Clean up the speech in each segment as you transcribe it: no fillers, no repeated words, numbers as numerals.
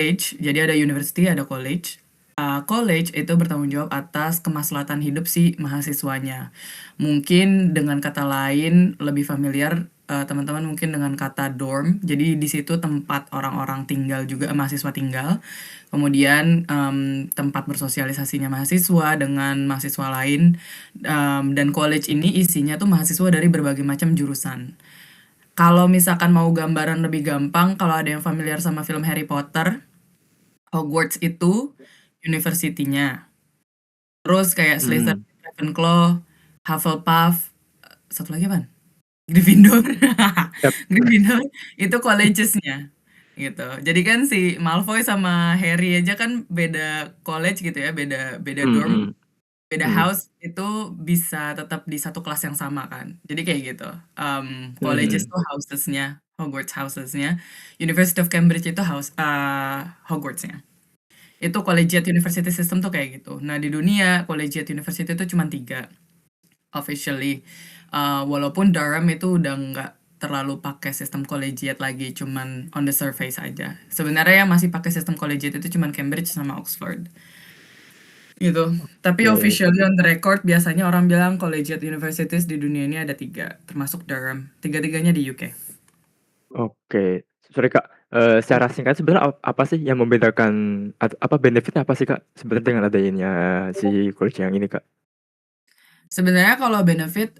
college, jadi ada university, ada college. College itu bertanggung jawab atas kemaslahatan hidup si mahasiswanya. Mungkin dengan kata lain lebih familiar, teman-teman mungkin dengan kata dorm. Jadi di situ tempat orang-orang tinggal juga, mahasiswa tinggal. Kemudian tempat bersosialisasinya mahasiswa dengan mahasiswa lain. Dan college ini isinya tuh mahasiswa dari berbagai macam jurusan. Kalau misalkan mau gambaran lebih gampang, kalau ada yang familiar sama film Harry Potter, Hogwarts itu university-nya. Terus kayak Hmm. Slytherin, Ravenclaw, Hufflepuff, satu lagi apaan? Gryffindor. Yap. Gryffindor itu colleges-nya gitu. Jadi kan si Malfoy sama Harry aja kan beda college gitu ya, beda beda Hmm, dorm, hmm, beda hmm, house itu bisa tetap di satu kelas yang sama kan. Jadi kayak gitu. Colleges hmm, tuh houses-nya, Hogwarts houses-nya. University of Cambridge itu Hogwarts-nya. Itu collegiate university system tuh kayak gitu. Nah, di dunia collegiate university itu cuma 3 officially. Walaupun Durham itu udah nggak terlalu pakai sistem collegiate lagi, cuman on the surface aja. Sebenarnya yang masih pakai sistem collegiate itu cuman Cambridge sama Oxford. Gitu. Tapi Oke. officially on the record biasanya orang bilang collegiate universities di dunia ini ada 3, termasuk Durham. Tiga-tiganya di UK. Oke. Sorry Kak, secara singkat sebenarnya apa sih yang membedakan apa benefitnya apa sih Kak sebenarnya dengan adanya si college yang ini Kak? Sebenarnya kalau benefit,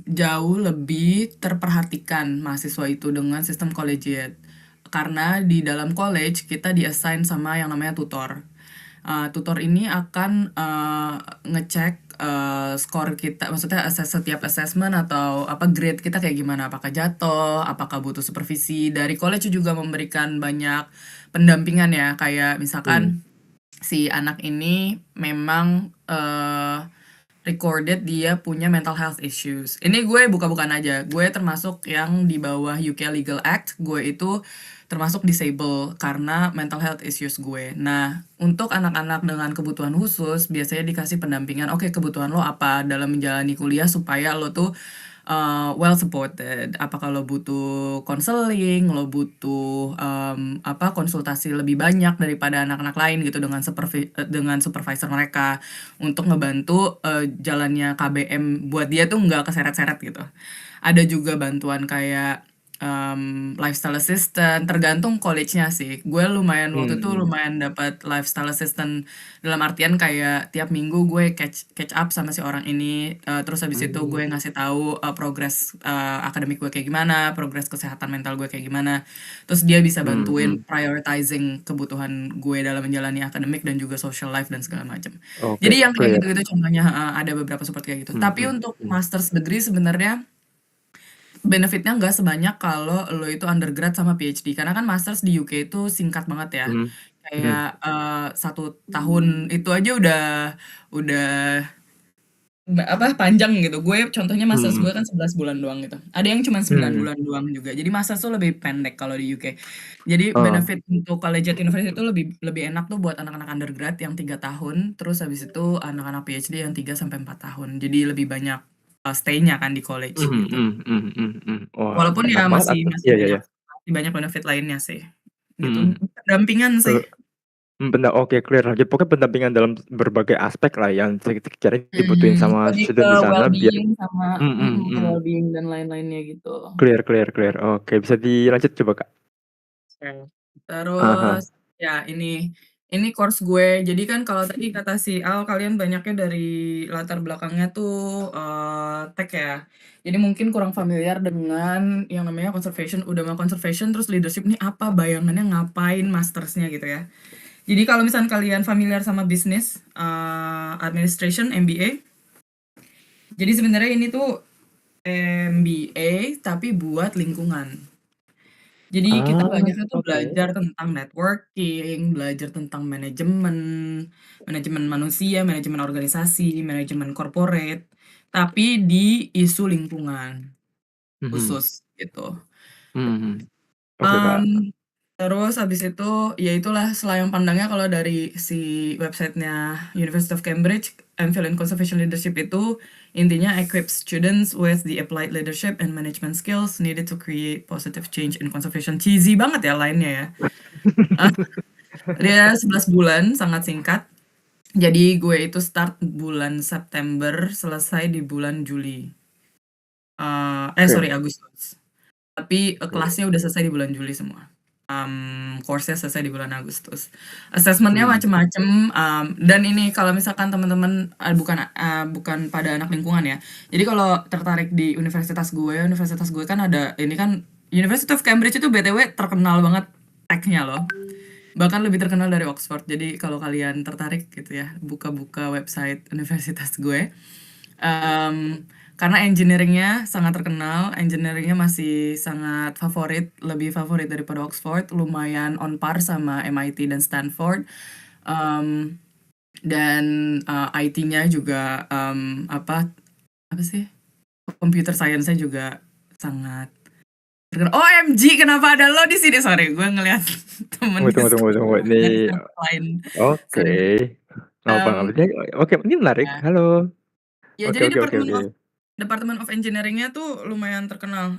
jauh lebih terperhatikan mahasiswa itu dengan sistem collegiate. Karena di dalam college kita di-assign sama yang namanya tutor. Tutor ini akan, ngecek, skor kita, maksudnya setiap assessment atau apa, grade kita kayak gimana, apakah jatuh, apakah butuh supervisi. Dari college juga memberikan banyak pendampingan ya, kayak Hmm. misalkan si anak ini memang, recorded dia punya mental health issues. Ini gue buka-bukaan aja. Gue termasuk yang di bawah UK Legal Act. Gue itu termasuk disable karena mental health issues gue. Nah, untuk anak-anak dengan kebutuhan khusus, biasanya dikasih pendampingan, oke kebutuhan lo apa dalam menjalani kuliah supaya lo tuh well supported. Apakah lo butuh konseling, lo butuh apa konsultasi lebih banyak daripada anak-anak lain gitu dengan supervisor mereka untuk ngebantu jalannya KBM buat dia tuh nggak keseret-seret gitu. Ada juga bantuan kayak lifestyle assistant, tergantung college-nya sih. Gue lumayan waktu itu Hmm. lumayan dapat lifestyle assistant dalam artian kayak tiap minggu gue catch catch up sama si orang ini, terus habis itu Hmm. gue ngasih tahu progres akademik gue kayak gimana, progres kesehatan mental gue kayak gimana. Terus dia bisa Hmm. Hmm. bantuin prioritizing kebutuhan gue dalam menjalani akademik dan juga social life dan segala macam. Oke, Jadi yang kayak clear. gitu-gitu contohnya, ada beberapa support kayak gitu. Hmm. Tapi Hmm. untuk Hmm. master's degree sebenarnya benefitnya nggak sebanyak kalau lo itu undergrad sama PhD, karena kan masters di UK itu singkat banget ya. Hmm. Hmm. Kayak, 1 tahun itu aja udah apa, panjang gitu. Gue contohnya masters Hmm. gue kan 11 bulan doang gitu. Ada yang cuma 9 Hmm. bulan doang juga. Jadi masters tuh lebih pendek kalau di UK. Jadi Oh, benefit untuk collegiate university itu lebih lebih enak tuh buat anak-anak undergrad yang 3 tahun, terus habis itu anak-anak PhD yang 3 sampai 4 tahun. Jadi lebih banyak, stay-nya kan di college mhm, gitu. mhm, mhm, mhm, mhm. Wah, Walaupun enak ya banget masih masih iya, iya, banyak iya. masih banyak benefit lainnya sih, gitu. Mhm. Pendampingan sih. Eee, benar, oke clear. Ya pokoknya pendampingan dalam berbagai aspek lah yang sekiranya dibutuhin sama Lebih ke student di sana biar well-being sama mhm, ke mhm. well-being dan lain-lainnya gitu. Clear, clear, clear. Oke, bisa dilanjut coba, Kak. Oke. Heeh, heeh. Terus ya ini course gue. Jadi kan kalau tadi kata si Al kalian banyaknya dari latar belakangnya tuh tech ya. Jadi mungkin kurang familiar dengan yang namanya conservation. Udah mau conservation terus leadership nih apa bayangannya ngapain mastersnya gitu ya. Jadi kalau misalnya kalian familiar sama bisnis administration MBA, jadi sebenarnya ini tuh MBA tapi buat lingkungan. Jadi kita Ah, banyaknya tuh oke. belajar tentang networking, belajar tentang manajemen, manajemen manusia, manajemen organisasi, manajemen corporate, tapi di isu lingkungan Mhm, khusus gitu. mhm. Oke, Kak. Mmm, terus habis itu, ya itulah selayang pandangnya kalau dari si websitenya University of Cambridge, MPhil in Conservation Leadership itu intinya equip students with the applied leadership and management skills needed to create positive change in conservation. Cheesy banget ya lainnya ya. Dia 11 bulan, sangat singkat. Jadi gue itu start bulan September, selesai di bulan Juli. Sorry, Oke. Agustus. Tapi Oke. kelasnya udah selesai di bulan Juli semua. Course-nya selesai di bulan Agustus. Assessment-nya Hmm. macem-macem, dan ini kalau misalkan teman-teman bukan pada anak lingkungan ya. Jadi kalau tertarik di universitas gue kan ada ini kan University of Cambridge itu BTW terkenal banget tech-nya loh. Bahkan lebih terkenal dari Oxford. Jadi kalau kalian tertarik gitu ya, buka-buka website universitas gue. Karena engineeringnya sangat terkenal, engineeringnya masih sangat favorit, lebih favorit daripada Oxford, lumayan on par sama MIT dan Stanford. Em, dan IT-nya juga apa sih? Computer science-nya juga sangat terkenal. OMG, kenapa ada lo di sini? Sorry, gue ngeliat temen Tunggu, tunggu, tunggu, tunggu. Discord Ini dari tempat lain. oke. Sorry. Nggak apa-apa, nggak Em, apa-apa. Oke, ini menarik. ya. Halo. Ya, Oke, jadi oke, oke, oke. Department of Engineering-nya tuh lumayan terkenal.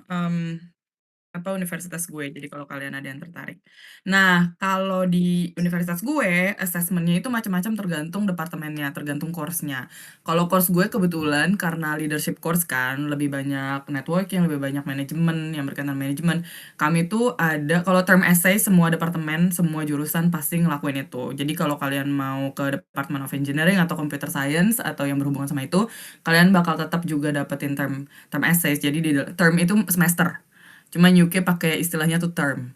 Universitas gue, jadi kalau kalian ada yang tertarik. Nah, kalau di universitas gue, assessment-nya itu macam-macam tergantung departemennya, tergantung course-nya. Kalau course gue kebetulan karena leadership course kan, lebih banyak networking, lebih banyak manajemen, yang berkaitan manajemen. Kami tuh ada, kalau term essay, semua departemen, semua jurusan pasti ngelakuin itu. Jadi kalau kalian mau ke Department of Engineering atau Computer Science, atau yang berhubungan sama itu, kalian bakal tetap juga dapetin term essays. Jadi di term itu semester. Cuman UK pakai istilahnya tuh term.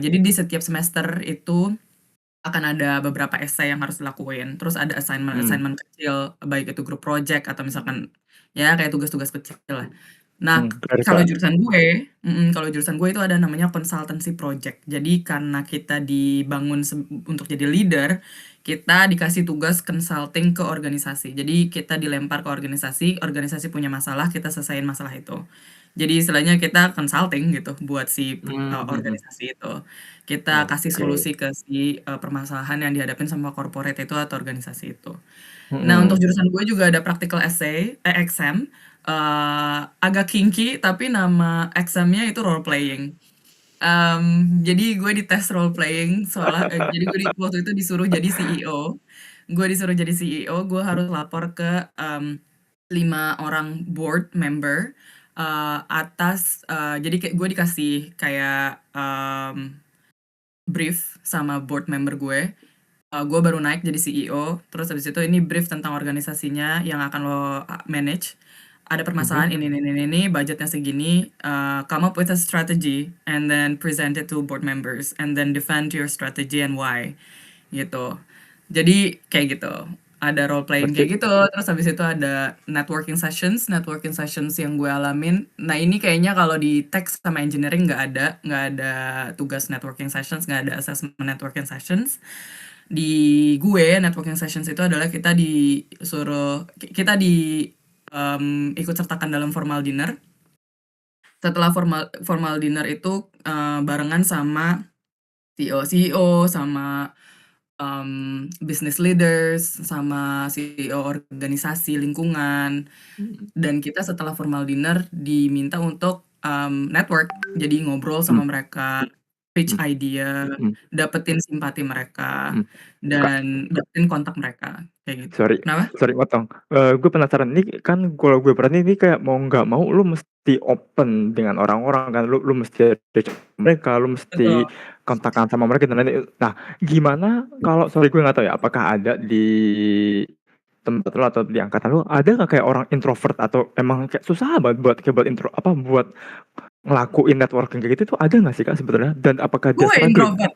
Jadi di setiap semester itu akan ada beberapa essay yang harus dilakuin. Terus ada Hmm. assignment-assignment kecil, baik itu grup project atau misalkan ya kayak tugas-tugas kecil lah. Nah, Menarik, kalau Kak. jurusan gue itu ada namanya consultancy project. Jadi karena kita dibangun untuk jadi leader, kita dikasih tugas consulting ke organisasi. Jadi kita dilempar ke organisasi, organisasi punya masalah, kita selesaiin masalah itu. Jadi istilahnya kita consulting gitu buat si Mhm. organisasi itu. Kita kasih Oke. solusi ke si permasalahan yang dihadapin sama corporate itu atau organisasi itu. Nah, untuk Mhm. jurusan gue juga ada practical exam, agak kinky tapi nama examnya itu role playing. Jadi gue dites role playing jadi gue waktu itu disuruh jadi CEO. Gue disuruh jadi CEO, gue harus lapor ke 5 orang board member jadi kayak gue dikasih kayak brief sama board member gue. Gue baru naik jadi CEO, terus habis itu ini brief tentang organisasinya yang akan lo manage. Ada Mhm. permasalahan ini, budgetnya segini, come up with a strategy and then present it to board members and then defend your strategy and why gitu. Jadi kayak gitu. Ada role playing Berarti kayak gitu, terus habis itu ada networking sessions yang gue alamin. Nah, ini kayaknya kalau di tech sama engineering nggak ada tugas networking sessions, nggak ada assessment networking sessions. Di gue networking sessions itu adalah kita ikut sertakan dalam formal dinner. Setelah formal dinner itu barengan sama CEO sama business leaders, sama CEO organisasi lingkungan, dan kita setelah formal dinner diminta untuk network. Jadi ngobrol mhm, sama mereka, pitch mhm, idea, mhm, dapetin simpati mereka, mhm. Kak, dan dapetin kontak mereka, kayak gitu. sorry, Kenapa? sorry motong. Gue penasaran ini kan kalau gue perhatiin ini kayak mau nggak mau lu mesti open dengan orang-orang kan, lu mesti ada mereka, lu mesti Betul. kontakkan sama mereka dan lain-lain. Nah, gimana kalau sorry gue nggak tahu ya, apakah ada di tempat lu atau di angkatan lu, ada nggak kayak orang introvert atau emang kayak susah banget buat ngelakuin networking kayak gitu tuh ada nggak sih Kak sebenarnya? Dan apakah dia Gue struggle? introvert.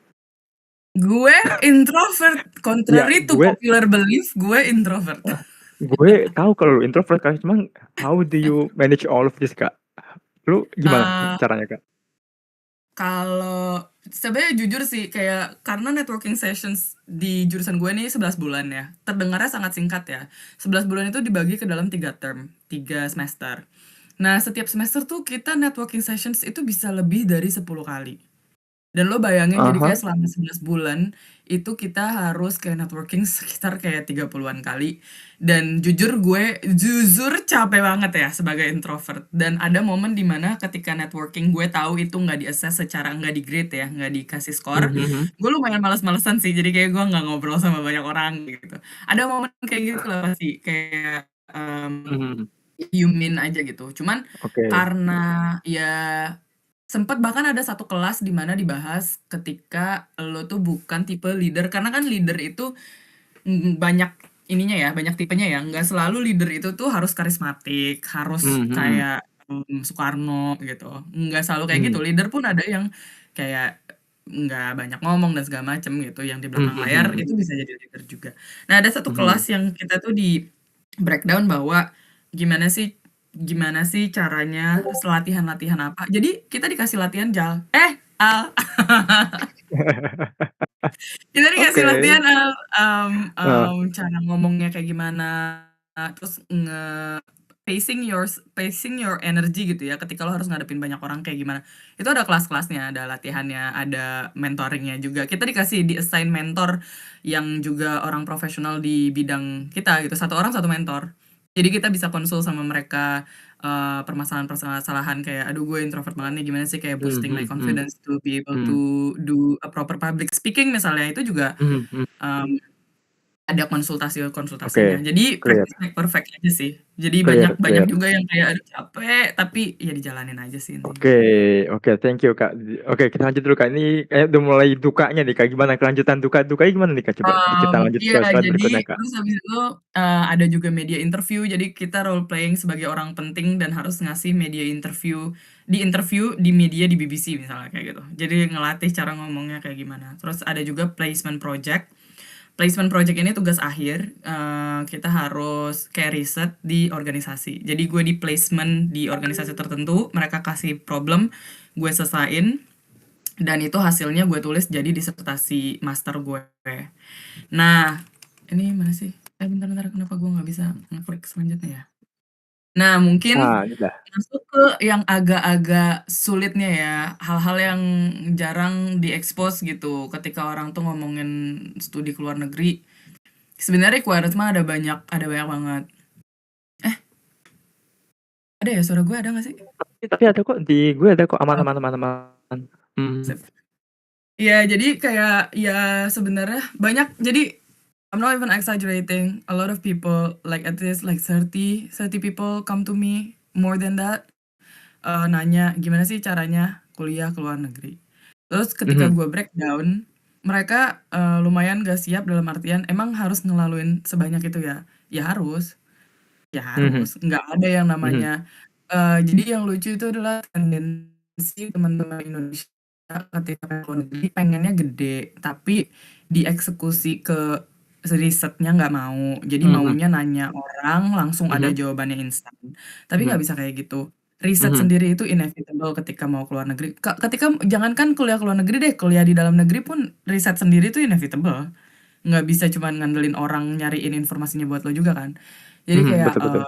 Gue introvert. Ya Contrary to gue popular belief, gue introvert. gue tahu kalau lu introvert Kak, cuman how do you manage all of this Kak? Lu gimana Eh, caranya Kak? Kalau sebenarnya jujur sih kayak karena networking sessions di jurusan gue nih 11 bulan ya. Terdengarnya sangat singkat ya. 11 bulan itu dibagi ke dalam 3 term, 3 semester. Nah, setiap semester tuh kita networking sessions itu bisa lebih dari 10 kali. Dan lo bayangin jadi Aha. kayak selama 11 bulan, itu kita harus kayak networking sekitar kayak 30-an kali. Dan jujur capek banget ya sebagai introvert. Dan ada momen dimana ketika networking gue tahu itu nggak di-assess secara nggak di-grade ya, nggak dikasih skor. Mhm. Gue lumayan males-malesan sih, jadi kayak gue nggak ngobrol sama banyak orang gitu. Ada momen kayak gitu lah pasti, kayak Mhm. human aja gitu. Cuman Oke. karena ya sempet bahkan ada satu kelas di mana dibahas ketika lo tuh bukan tipe leader, karena kan leader itu banyak ininya ya, banyak tipenya ya. Nggak selalu leader itu tuh harus karismatik, harus Mhm mhm. kayak Soekarno gitu. Nggak selalu kayak gitu. Mmm. Leader pun ada yang kayak nggak banyak ngomong dan segala macem gitu, yang di belakang Mhm layar mhm. itu bisa jadi leader juga. Nah, ada satu kelas Mhm. yang kita tuh di breakdown bahwa gimana sih gimana sih caranya latihan-latihan apa. Jadi kita dikasih latihan Al. Kita dikasih Oke. latihan, Heeh. cara ngomongnya kayak gimana, terus pacing your energy gitu ya, ketika lo harus ngadepin banyak orang kayak gimana. Itu ada kelas-kelasnya, ada latihannya, ada mentoring-nya juga. Kita dikasih di-assign mentor yang juga orang profesional di bidang kita gitu, satu orang satu mentor. Jadi kita bisa konsul sama mereka, permasalahan-permasalahan kayak, "Aduh gue introvert banget nih, gimana sih kayak Mhm boosting my mhm. confidence to be able to Mhm. do a proper public speaking," misalnya, itu juga, Mhm mhm. mmm, ada konsultasi-konsultasinya. Oke, Jadi clear. practice make perfect aja sih. Jadi Clear banyak banyak clear. juga yang kayak, "Aduh capek," tapi ya dijalanin aja sih Oke intinya. oke, thank you, Kak. Oke, kita lanjut dulu, Kak. Ini kayaknya udah mulai dukanya nih, Kak. Gimana kelanjutan dukanya gimana nih, Kak? Coba kita lanjut Iya, ke slide jadi berikutnya, Kak. terus habis itu, ada juga media interview, jadi kita role playing sebagai orang penting dan harus ngasih media interview di media di BBC misalnya kayak gitu. Jadi ngelatih cara ngomongnya kayak gimana. Terus ada juga placement project. Placement project ini tugas akhir, kita harus kayak riset di organisasi. Jadi gue di placement di organisasi tertentu, mereka kasih problem, gue selesain, dan itu hasilnya gue tulis jadi disertasi master gue. Nah, ini mana sih? Bentar, kenapa gue nggak bisa ngeklik selanjutnya ya? Nah, mungkin Ah, udah. masuk ke yang agak-agak sulitnya ya, hal-hal yang jarang diekspos gitu ketika orang tuh ngomongin studi ke luar negeri. Sebenarnya requirement mah ada banyak banget. Eh, ada ya suara gue ada nggak sih? Tapi ada kok, di gue ada kok, aman Oh, aman aman aman. Mhm. sip. Iya, jadi kayak ya sebenarnya banyak. Jadi I'm not even exaggerating. A lot of people like at least like 30 people come to me, more than that, nanya gimana sih caranya kuliah ke luar negeri. Terus ketika Mhm. gue breakdown, mereka lumayan gak siap dalam artian emang harus ngelaluin sebanyak itu ya. Ya Mhm. harus. Nggak ada yang Mhm. namanya. Jadi yang lucu itu adalah tendensi teman-teman Indonesia ketika ke luar negeri pengennya gede, tapi dieksekusi ke risetnya nggak mau. Jadi Mhm. maunya nanya orang, langsung ada Mhm. jawabannya instan. Tapi nggak Mhm. bisa kayak gitu. Riset Mhm. sendiri itu inevitable ketika mau keluar negeri. Ketika jangankan kuliah ke luar negeri deh, kuliah di dalam negeri pun riset sendiri itu inevitable. Nggak bisa cuman ngandelin orang nyariin informasinya buat lo juga kan. Jadi Mhm. kayak Betul betul.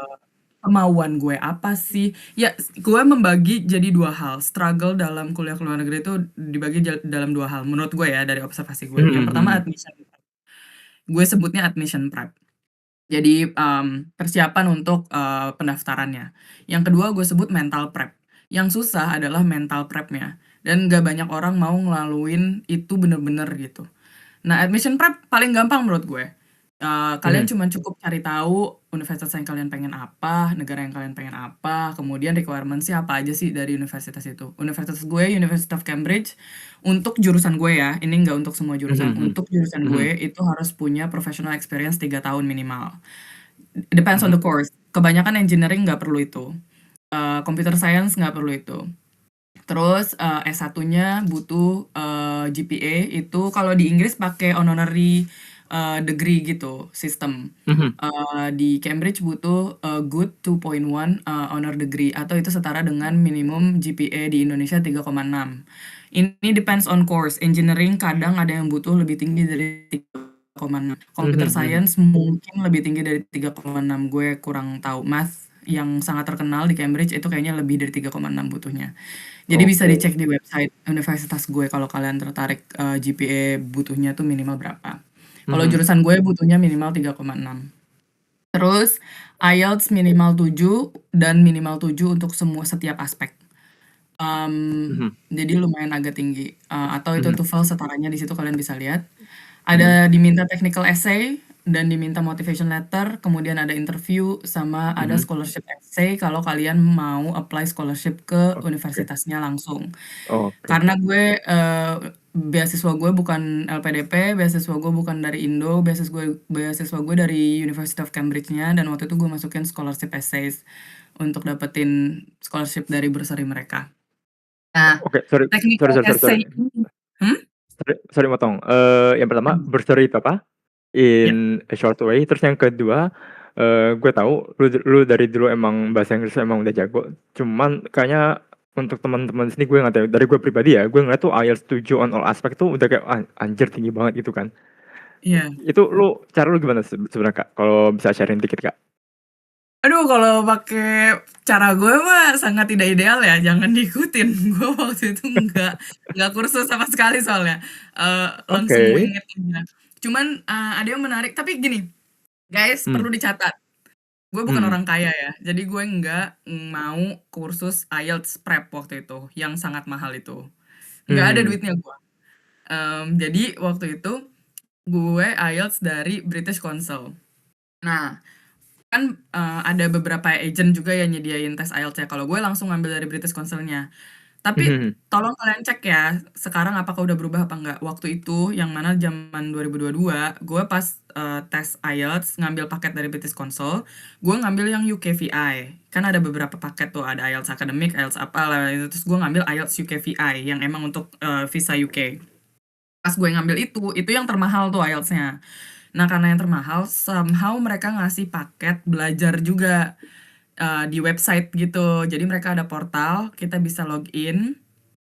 kemauan gue apa sih? Ya, gue membagi jadi dua hal. Struggle dalam kuliah ke luar negeri itu dibagi dalam dua hal. Menurut gue ya, dari observasi gue. Mhm Yang pertama mhm. admission. Gue sebutnya admission prep. Jadi persiapan untuk pendaftarannya. Yang kedua gue sebut mental prep. Yang susah adalah mental prepnya. Dan gak banyak orang mau ngelaluin itu bener-bener gitu. Nah, admission prep paling gampang menurut gue. Kalian Mhm. cuma cukup cari tahu universitas yang kalian pengen apa, negara yang kalian pengen apa, kemudian requirement-nya apa aja sih dari universitas itu. Universitas gue, University of Cambridge, untuk jurusan gue ya, ini nggak untuk semua Mhm jurusan. mhm. Untuk jurusan Mhm. gue itu harus punya professional experience 3 tahun minimal. Depends on Mhm. the course. Kebanyakan engineering nggak perlu itu. Computer science nggak perlu itu. Terus S1-nya butuh GPA itu kalau di Inggris pakai honorary degree gitu sistem. Mhm. Di Cambridge butuh good 2.1 honor degree atau itu setara dengan minimum GPA di Indonesia 3,6. Ini depends on course. Engineering kadang ada yang butuh lebih tinggi dari 3,6. Mhm Computer mhm. science mungkin lebih tinggi dari 3,6. Gue kurang tahu. Math yang sangat terkenal di Cambridge itu kayaknya lebih dari 3,6 butuhnya. Jadi bisa Oke. dicek di website universitas gue kalau kalian tertarik GPA butuhnya tuh minimal berapa. Kalau Mhm. jurusan gue butuhnya minimal 3,6. Terus IELTS minimal 7 dan minimal 7 untuk setiap aspek. Mhm. Jadi lumayan agak tinggi. Atau itu Mhm. TOEFL setaranya di situ kalian bisa lihat. Mhm. Ada diminta technical essay dan diminta motivation letter, kemudian ada interview sama ada Mhm. scholarship essay kalau kalian mau apply scholarship ke Oke. universitasnya langsung. Oke. Karena gue beasiswa gue bukan LPDP, beasiswa gue bukan dari Indo, beasiswa gue dari University of Cambridge-nya dan waktu itu gue masukin scholarship essays untuk dapetin scholarship dari bursary mereka. Nah, Oke, sorry sorry technical sorry sorry sorry. essay hmm? Sorry sorry motong, yang pertama Hmm. bursary itu apa? Ya. In a short way, terus yang kedua, gue tahu lu dari dulu emang bahasa Inggris emang udah jago, cuman kayaknya untuk teman-teman sini gue nggak tahu, dari gue pribadi ya, gue ngeliat tuh IELTS 7 on all aspek tuh udah kayak, anjir tinggi banget gitu kan. Iya. Itu cara lu gimana sebenarnya, Kak? Kalau bisa sharing dikit, Kak? Aduh, kalau pakai cara gue mah sangat tidak ideal ya, jangan diikutin. Gue waktu itu nggak kursus sama sekali soalnya, langsung Oke. wing it aja. Cuman, ada yang menarik tapi gini, guys Mmm. perlu dicatat, gue bukan Mhm. orang kaya ya, jadi gue nggak mau kursus IELTS Prep waktu itu, yang sangat mahal itu. Nggak ada Mhm. duitnya gue. Jadi waktu itu, gue IELTS dari British Council. Nah, kan, ada beberapa agent juga yang nyediain tes IELTS-nya, kalau gue langsung ngambil dari British Council-nya. Tapi Mhm. tolong kalian cek ya, sekarang apakah udah berubah apa enggak. Waktu itu, yang mana zaman 2022, gue pas, tes IELTS ngambil paket dari British Council, gue ngambil yang UKVI. Kan ada beberapa paket tuh, ada IELTS Academic, IELTS apalah, terus gue ngambil IELTS UKVI, yang emang untuk, visa UK. Pas gue ngambil itu yang termahal tuh IELTS-nya. Nah, karena yang termahal, somehow mereka ngasih paket belajar juga, di website gitu. Jadi mereka ada portal, kita bisa login,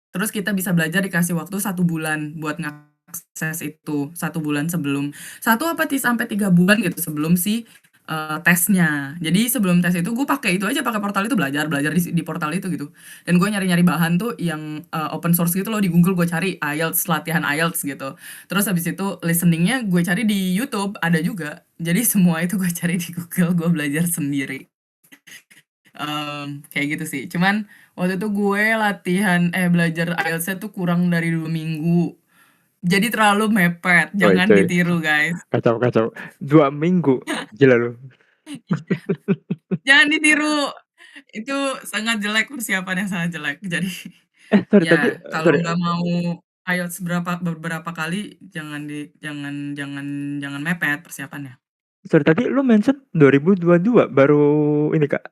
terus kita bisa belajar dikasih waktu 1 bulan buat ngakses itu, 1 bulan sebelum 1 sampai 3 bulan gitu sebelum si, tesnya. Jadi sebelum tes itu gue pakai itu aja, pakai portal itu belajar belajar di portal itu gitu. Dan gue nyari-nyari bahan tuh yang, open source gitu loh, di Google gue cari IELTS, latihan IELTS gitu. Terus habis itu listening-nya gue cari di YouTube, ada juga. Jadi semua itu gue cari di Google, gue belajar sendiri. Kayak gitu sih. Cuman waktu itu gue belajar IELTS-nya tuh kurang dari 2 minggu. Jadi terlalu mepet, Coy jangan coy, ditiru guys. kacau kacau. 2 minggu, gila lu. Jangan ditiru, itu sangat jelek, persiapannya sangat jelek. Jadi, Sorry tapi ya kalau sorry, nggak mau IELTS beberapa kali, jangan mepet persiapannya. sorry tadi lu mention 2022 baru ini, Kak,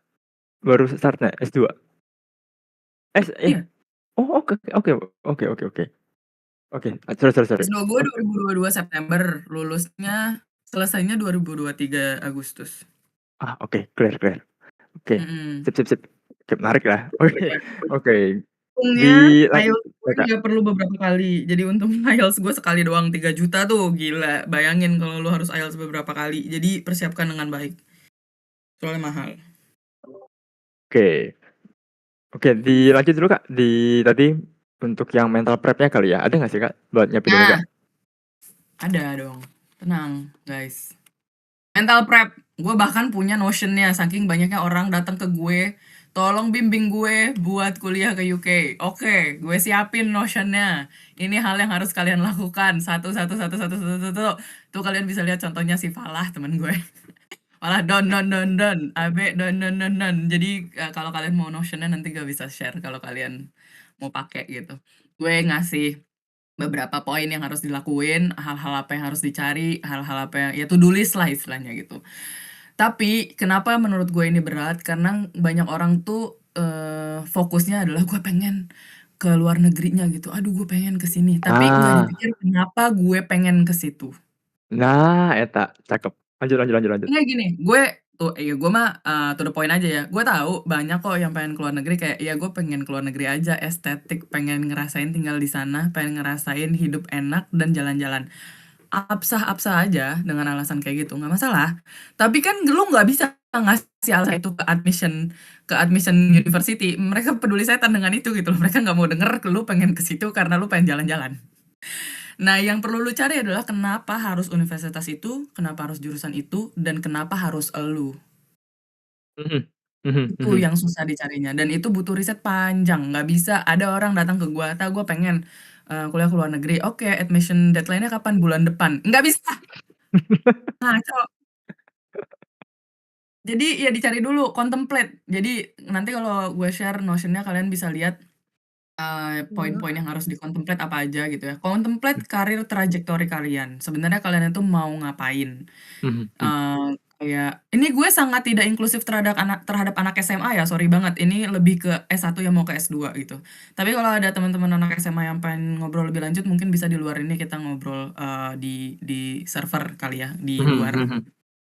baru start-nya S2? Iya, Oh, oke oke oke oke oke. Oke, sorry sorry sorry. S2 gue Ok 2022 September, selesainya 2023 Agustus. oke, clear clear. Oke, Mhm. sip sip sip. Oke, menarik lah. Oke oke. Untungnya Dilanjut IELTS gue ya, Kak. nggak perlu beberapa kali. Jadi untung IELTS gue sekali doang 3 juta tuh, gila. Bayangin kalau lu harus IELTS beberapa kali. Jadi persiapkan dengan baik. Soalnya mahal. Oke. Oke, dilanjut dulu, Kak, di tadi untuk yang mental prep-nya kali ya, ada nggak sih, Kak, buat nyiapin ini, Nah, Kak? ada dong. Tenang, guys. Mental prep. Gue bahkan punya Notion-nya saking banyaknya orang datang ke gue, tolong bimbing gue buat kuliah ke UK. Oke, gue siapin Notion-nya. Ini hal yang harus kalian lakukan. Satu satu satu satu satu satu. Tuh kalian bisa lihat contohnya si Falah temen gue. Malah don. Abe don. Jadi kalau kalian mau Notion-nya nanti gak bisa share kalau kalian mau pakai gitu. Gue ngasih beberapa poin yang harus dilakuin, hal-hal apa yang harus dicari, hal-hal apa yang ya to-do list lah istilahnya gitu. Tapi kenapa menurut gue ini berat? Karena banyak orang tuh fokusnya adalah gue pengen ke luar negerinya gitu. Aduh gue pengen ke sini. Tapi nggak Ah, dipikir kenapa gue pengen ke situ. nah eta, cakep. Lanjut lanjut lanjut lanjut. Enggak gini, gue tuh ya gue mah, to the point aja ya. Gue tahu banyak kok yang pengen ke luar negeri kayak, ya gue pengen ke luar negeri aja, estetik, pengen ngerasain tinggal di sana, pengen ngerasain hidup enak dan jalan-jalan. Absah-absah aja dengan alasan kayak gitu, nggak masalah. Tapi kan lu nggak bisa ngasih alasan itu ke admission university, mereka peduli setan dengan itu gitu loh. Mereka nggak mau denger lu pengen ke situ karena lu pengen jalan-jalan. Nah, yang perlu lu cari adalah kenapa harus universitas itu, kenapa harus jurusan itu, dan kenapa harus elu. Mhm. Mhm Itu mhm. yang susah dicarinya dan itu butuh riset panjang. Nggak bisa ada orang datang ke gua, "Ta, gua pengen, kuliah ke luar negeri." "Oke, admission deadline-nya kapan?" "Bulan depan." Nggak bisa! Ngaco. Jadi ya dicari dulu, contemplate. Jadi nanti kalau gue share Notion-nya kalian bisa lihat, poin-poin yang harus di-contemplate apa aja gitu ya. Contemplate karir trajektori kalian. Sebenarnya kalian itu mau ngapain. Mhm mhm. Kayak ini gue sangat tidak inklusif terhadap anak SMA ya, sorry banget. Ini lebih ke S1 yang mau ke S2 gitu. Tapi kalau ada teman-teman anak SMA yang pengen ngobrol lebih lanjut, mungkin bisa di luar ini kita ngobrol, di server kali ya, di Mhm luar mhm.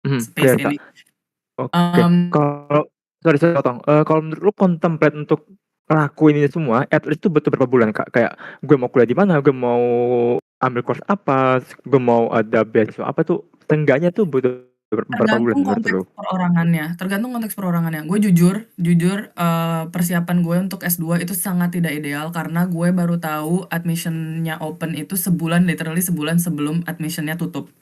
Mhm, space clear, Kak. ini. Oke, Mmm, kalau sorry saya potong, kalau menurut lu contemplate untuk ngelakuin ini semua, at least tuh butuh berapa bulan, Kak? Kayak gue mau kuliah di mana, gue mau ambil course apa, gue mau ada beasiswa apa tuh, seenggaknya tuh butuh berapa bulan menurut lu? tergantung konteks perorangannya. Gue jujur jujur, persiapan gue untuk S2 itu sangat tidak ideal karena gue baru tahu admission-nya open itu literally sebulan sebelum admission-nya tutup.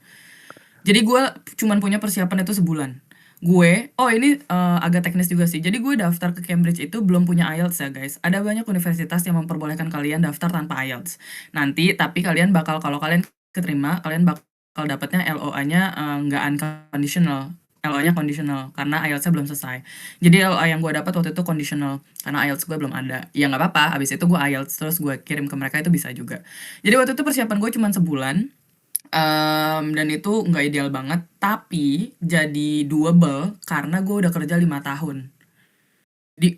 Jadi gue cuman punya persiapan itu sebulan. Ini, agak teknis juga sih. Jadi gue daftar ke Cambridge itu belum punya IELTS ya guys. Ada banyak universitas yang memperbolehkan kalian daftar tanpa IELTS. Nanti tapi kalau kalian keterima, kalian bakal dapatnya LOA-nya, nggak unconditional, LOA-nya conditional karena IELTS-nya belum selesai. Jadi LOA yang gue dapat waktu itu conditional karena IELTS gue belum ada. Ya nggak apa-apa, habis itu gue IELTS terus gue kirim ke mereka itu bisa juga. Jadi waktu itu persiapan gue cuman sebulan. Dan itu nggak ideal banget, tapi jadi doable karena gue udah kerja 5 tahun.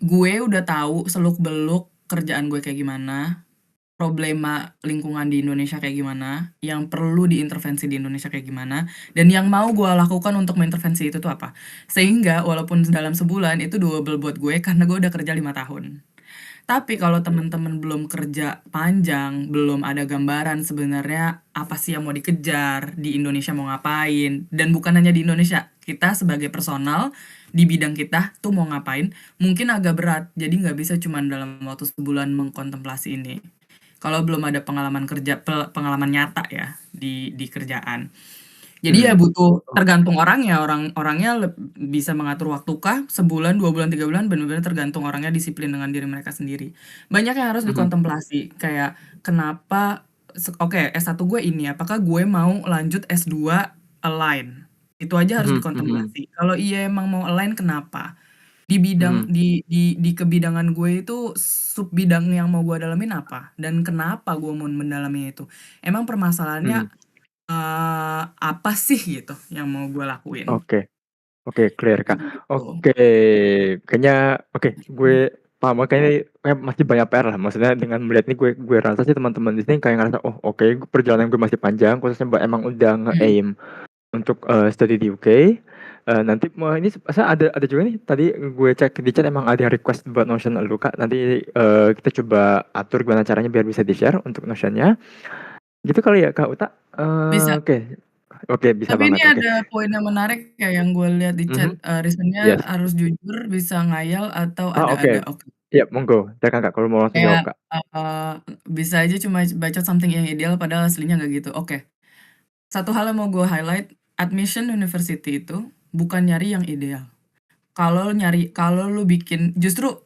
Gue udah tahu seluk-beluk kerjaan gue kayak gimana, problema lingkungan di Indonesia kayak gimana, yang perlu diintervensi di Indonesia kayak gimana, dan yang mau gue lakukan untuk mengintervensi itu tuh apa. Sehingga walaupun dalam sebulan itu doable buat gue karena gue udah kerja 5 tahun. Tapi kalau teman-teman belum kerja panjang, belum ada gambaran sebenarnya apa sih yang mau dikejar, di Indonesia mau ngapain, dan bukan hanya di Indonesia, kita sebagai personal di bidang kita tuh mau ngapain, mungkin agak berat. Jadi nggak bisa cuman dalam waktu sebulan mengkontemplasi ini. Kalau belum ada pengalaman kerja, pengalaman nyata ya di kerjaan. Jadi ya Mhm. butuh tergantung orangnya, orangnya bisa mengatur waktu kah, sebulan, 2 bulan, 3 bulan, bener-bener tergantung orangnya disiplin dengan diri mereka sendiri. Banyak yang harus Mhm. dikontemplasi, kayak kenapa oke, S1 gue ini, apakah gue mau lanjut S2 align? Itu aja harus Mhm mhm. dikontemplasi. Kalau iya emang mau align, kenapa? Di bidang Mhm. di kebidangan gue itu, sub bidang yang mau gue dalamin apa? Dan kenapa gue mau mendalami itu? Emang permasalahannya Mhm. apa sih gitu yang mau gue lakuin, Oke. Oke, clear, Kak. gitu. Oke, kayaknya oke, gue paham banget kayaknya kayak masih banyak PR lah. Maksudnya dengan melihat ini gue rasa sih teman-teman di sini kayak ngerasa, "Oh, oke, perjalanan gue masih panjang," khususnya Mbak emang udah Mhm. nge-aim untuk, studi di UK. Nanti mau ini saya ada juga nih tadi gue cek di chat emang ada yang request buat Notion lu, Kak. Nanti, kita coba atur gimana caranya biar bisa di-share untuk Notion-nya. Gitu kali ya, Kak Uta? Bisa. Oke. Oke, bisa Tapi ini banget, oke. ada poin yang menarik ya yang gue lihat di chat, Mhm, reason-nya yes. harus jujur, bisa ngayal, atau Ah, oke. ada-ada. Oke. Siap, monggo. Silakan, Kak, kalau mau langsung jawab, Kayak, Kak. bisa aja cuma bacot something yang ideal padahal aslinya nggak gitu. Oke. Satu hal yang mau gue highlight, admission university itu bukan nyari yang ideal. Kalau lu bikin justru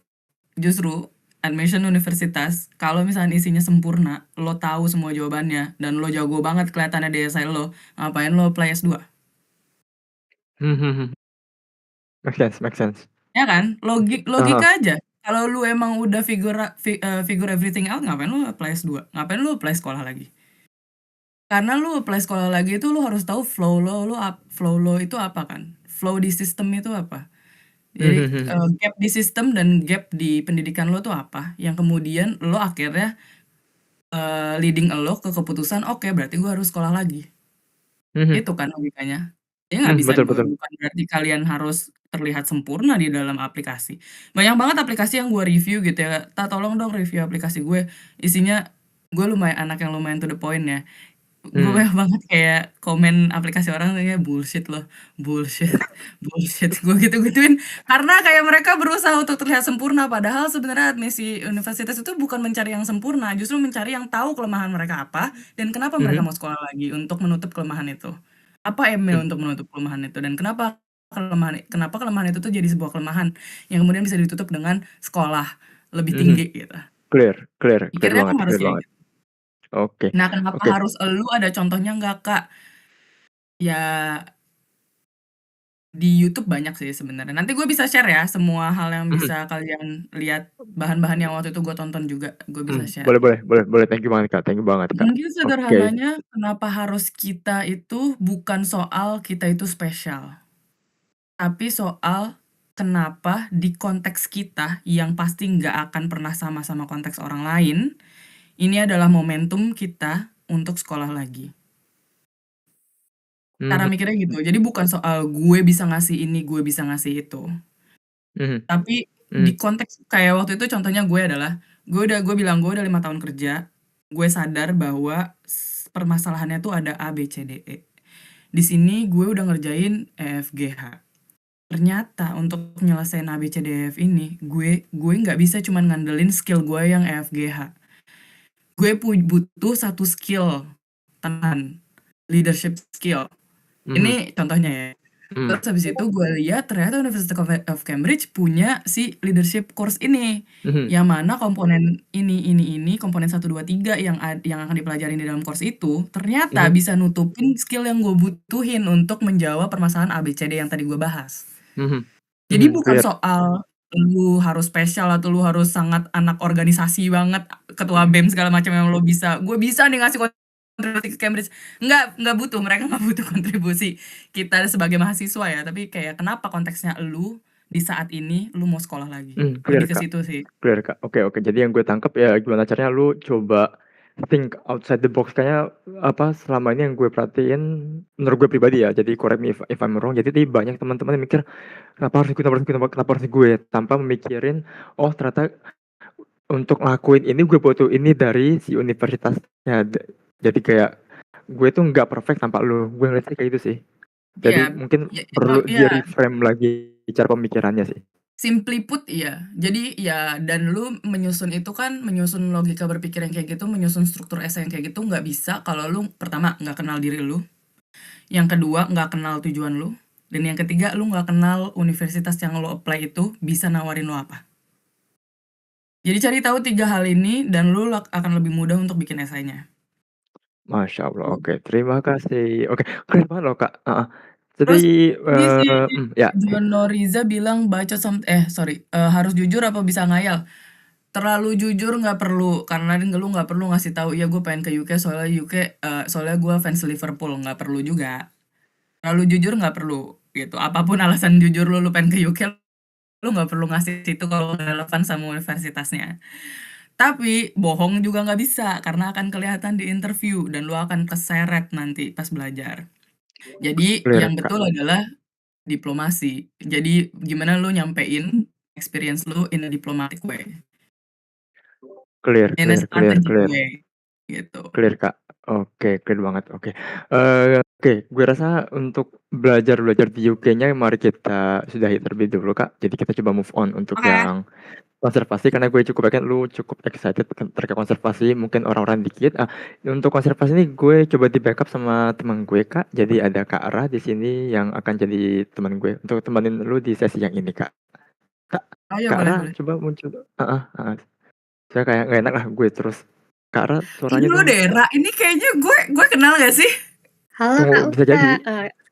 admission universitas, kalau misalnya isinya sempurna, lo tahu semua jawabannya, dan lo jago banget kelihatannya di esai lo, ngapain lo apply S2? Mhm mhm. Make sense make sense. Ya kan? Heeh. Logika aja. Kalau lu emang udah figure everything out, ngapain lu apply S2? Ngapain lu apply sekolah lagi? Karena lu apply sekolah lagi itu lu harus tahu flow lo itu apa kan? Flow di sistem itu apa? Mhm Jadi, mhm. gap di sistem dan gap di pendidikan lo tuh apa, yang kemudian lo akhirnya, leading elo ke keputusan, "Oke, berarti gue harus sekolah lagi." Mhm. Itu kan logikanya. Ya nggak Mhm, bisa betul betul. bukan berarti kalian harus terlihat sempurna di dalam aplikasi. Banyak banget aplikasi yang gue review gitu ya, tolong dong review aplikasi gue." Isinya gue anak yang lumayan to the point ya. gue Hmm. banyak banget kayak komen aplikasi orang kayak bullshit loh, bullshit, bullshit, gue gitu-gituin karena kayak mereka berusaha untuk terlihat sempurna padahal sebenarnya admisi universitas itu bukan mencari yang sempurna, justru mencari yang tahu kelemahan mereka apa dan kenapa mereka Mhm. mau sekolah lagi untuk menutup kelemahan itu. Apa email Mmm. untuk menutup kelemahan itu dan kenapa kelemahan itu tuh jadi sebuah kelemahan yang kemudian bisa ditutup dengan sekolah lebih Mhm. tinggi gitu. Clear clear clear Pikirnya kan banget harus clear kayak banget. gitu. Oke Nah, kenapa oke. harus elu ada contohnya nggak, Kak? Ya di YouTube banyak sih sebenarnya. Nanti gue bisa share ya semua hal yang Mhm. bisa kalian lihat, bahan-bahan yang waktu itu gue tonton juga, gue bisa share. Boleh boleh boleh boleh, thank you banget, Kak, thank you banget, Kak. Mungkin Oke. sederhananya kenapa harus kita itu bukan soal kita itu spesial, tapi soal kenapa di konteks kita yang pasti nggak akan pernah sama sama konteks orang lain, ini adalah momentum kita untuk sekolah lagi. Cara Mhm. mikirnya gitu. Jadi bukan soal gue bisa ngasih ini, gue bisa ngasih itu. Mhm. Tapi di Mmm. konteks kayak waktu itu contohnya gue adalah, gue bilang gue udah 5 tahun kerja, gue sadar bahwa permasalahannya tuh ada A, B, C, D, E. Di sini gue udah ngerjain E, F, G, H. Ternyata untuk nyelesain A, B, C, D, E, F ini, gue nggak bisa cuman ngandelin skill gue yang E, F, G, H. Gue butuh satu skill, teman, leadership skill. Mhm. Ini contohnya ya. Mmm. Terus habis itu gue lihat ternyata University of Cambridge punya si leadership course ini. Mhm. Yang mana komponen ini, komponen satu 2 3 yang akan dipelajarin di dalam course itu, ternyata Mhm. bisa nutupin skill yang gue butuhin untuk menjawab permasalahan A, B, C, D yang tadi gue bahas. Mhm. Jadi Mhm. bukan Clear. soal lu harus spesial atau lu harus sangat anak organisasi banget, ketua BEM segala macam yang lo bisa, "Gue bisa nih ngasih kontribusi ke Cambridge." Nggak butuh, mereka nggak butuh kontribusi kita sebagai mahasiswa ya, tapi kayak kenapa konteksnya lu di saat ini lu mau sekolah lagi. Clear, Lebih ke Kak. situ sih. Clear, Kak. Oke oke. Jadi yang gue tangkep ya gimana caranya lu coba think outside the box. Kayaknya apa, selama ini yang gue perhatiin menurut gue pribadi ya, jadi correct me if I'm wrong, jadi banyak teman-teman yang mikir, kenapa harus gue?" Tanpa memikirin, oh ternyata untuk ngelakuin ini gue butuh ini dari si universitasnya. Jadi kayak gue tuh nggak perfect tanpa lu, gue ngeliatnya kayak gitu sih. Iya, Jadi mungkin ya perlu iya. di-reframe lagi cara pemikirannya sih. Simply put iya. Jadi ya dan lu menyusun itu kan, menyusun logika berpikir yang kayak gitu, menyusun struktur essay yang kayak gitu nggak bisa kalau lu pertama nggak kenal diri lu, yang kedua nggak kenal tujuan lu, dan yang ketiga lu nggak kenal universitas yang lu apply itu bisa nawarin lu apa. Jadi cari tahu 3 hal ini dan lu akan lebih mudah untuk bikin esainya. Masya Allah, Tuh. oke terima kasih. Oke, keren banget loh, Kak, heeh. Jadi, Terus ini si ya. Jono Riza bilang baca sorry, harus jujur apa bisa ngayal? Terlalu jujur nggak perlu, karena lu nggak perlu ngasih tahu, "Iya gue pengen ke UK soalnya soalnya gue fans Liverpool." Nggak perlu juga. Terlalu jujur nggak perlu, gitu. Apapun alasan jujur lu pengen ke UK, lu nggak perlu ngasih itu kalau nggak relevan sama universitasnya. Tapi bohong juga nggak bisa, karena akan kelihatan di interview dan lu akan keseret nanti pas belajar. Jadi Clear, yang Kak. betul adalah diplomasi. Jadi gimana lu nyampein experience lu in a diplomatic way, Clear in a clear clear strategic clear. way, gitu. Clear, Kak. Oke, clear banget, oke. Oke, gue rasa untuk belajar-belajar di UK-nya mari kita sudahi terlebih dahulu, Kak. Jadi kita coba move on untuk Oke. yang konservasi karena gue cukup yakin lu cukup excited terkait konservasi, mungkin orang-orang dikit. Untuk konservasi ini gue coba di-backup sama teman gue, Kak. Jadi ada Kak Ra di sini yang akan jadi teman gue untuk temenin lu di sesi yang ini, Kak. Kak Oh iya, Kak boleh Ra boleh. coba muncul. Heeh heeh. Saya kayak nggak enak lah gue terus. Kak Ra Tunggu suaranya dulu dong. deh, Ra, ini kayaknya gue kenal gak sih? Halo Kak Tunggu, bisa Uta, jadi.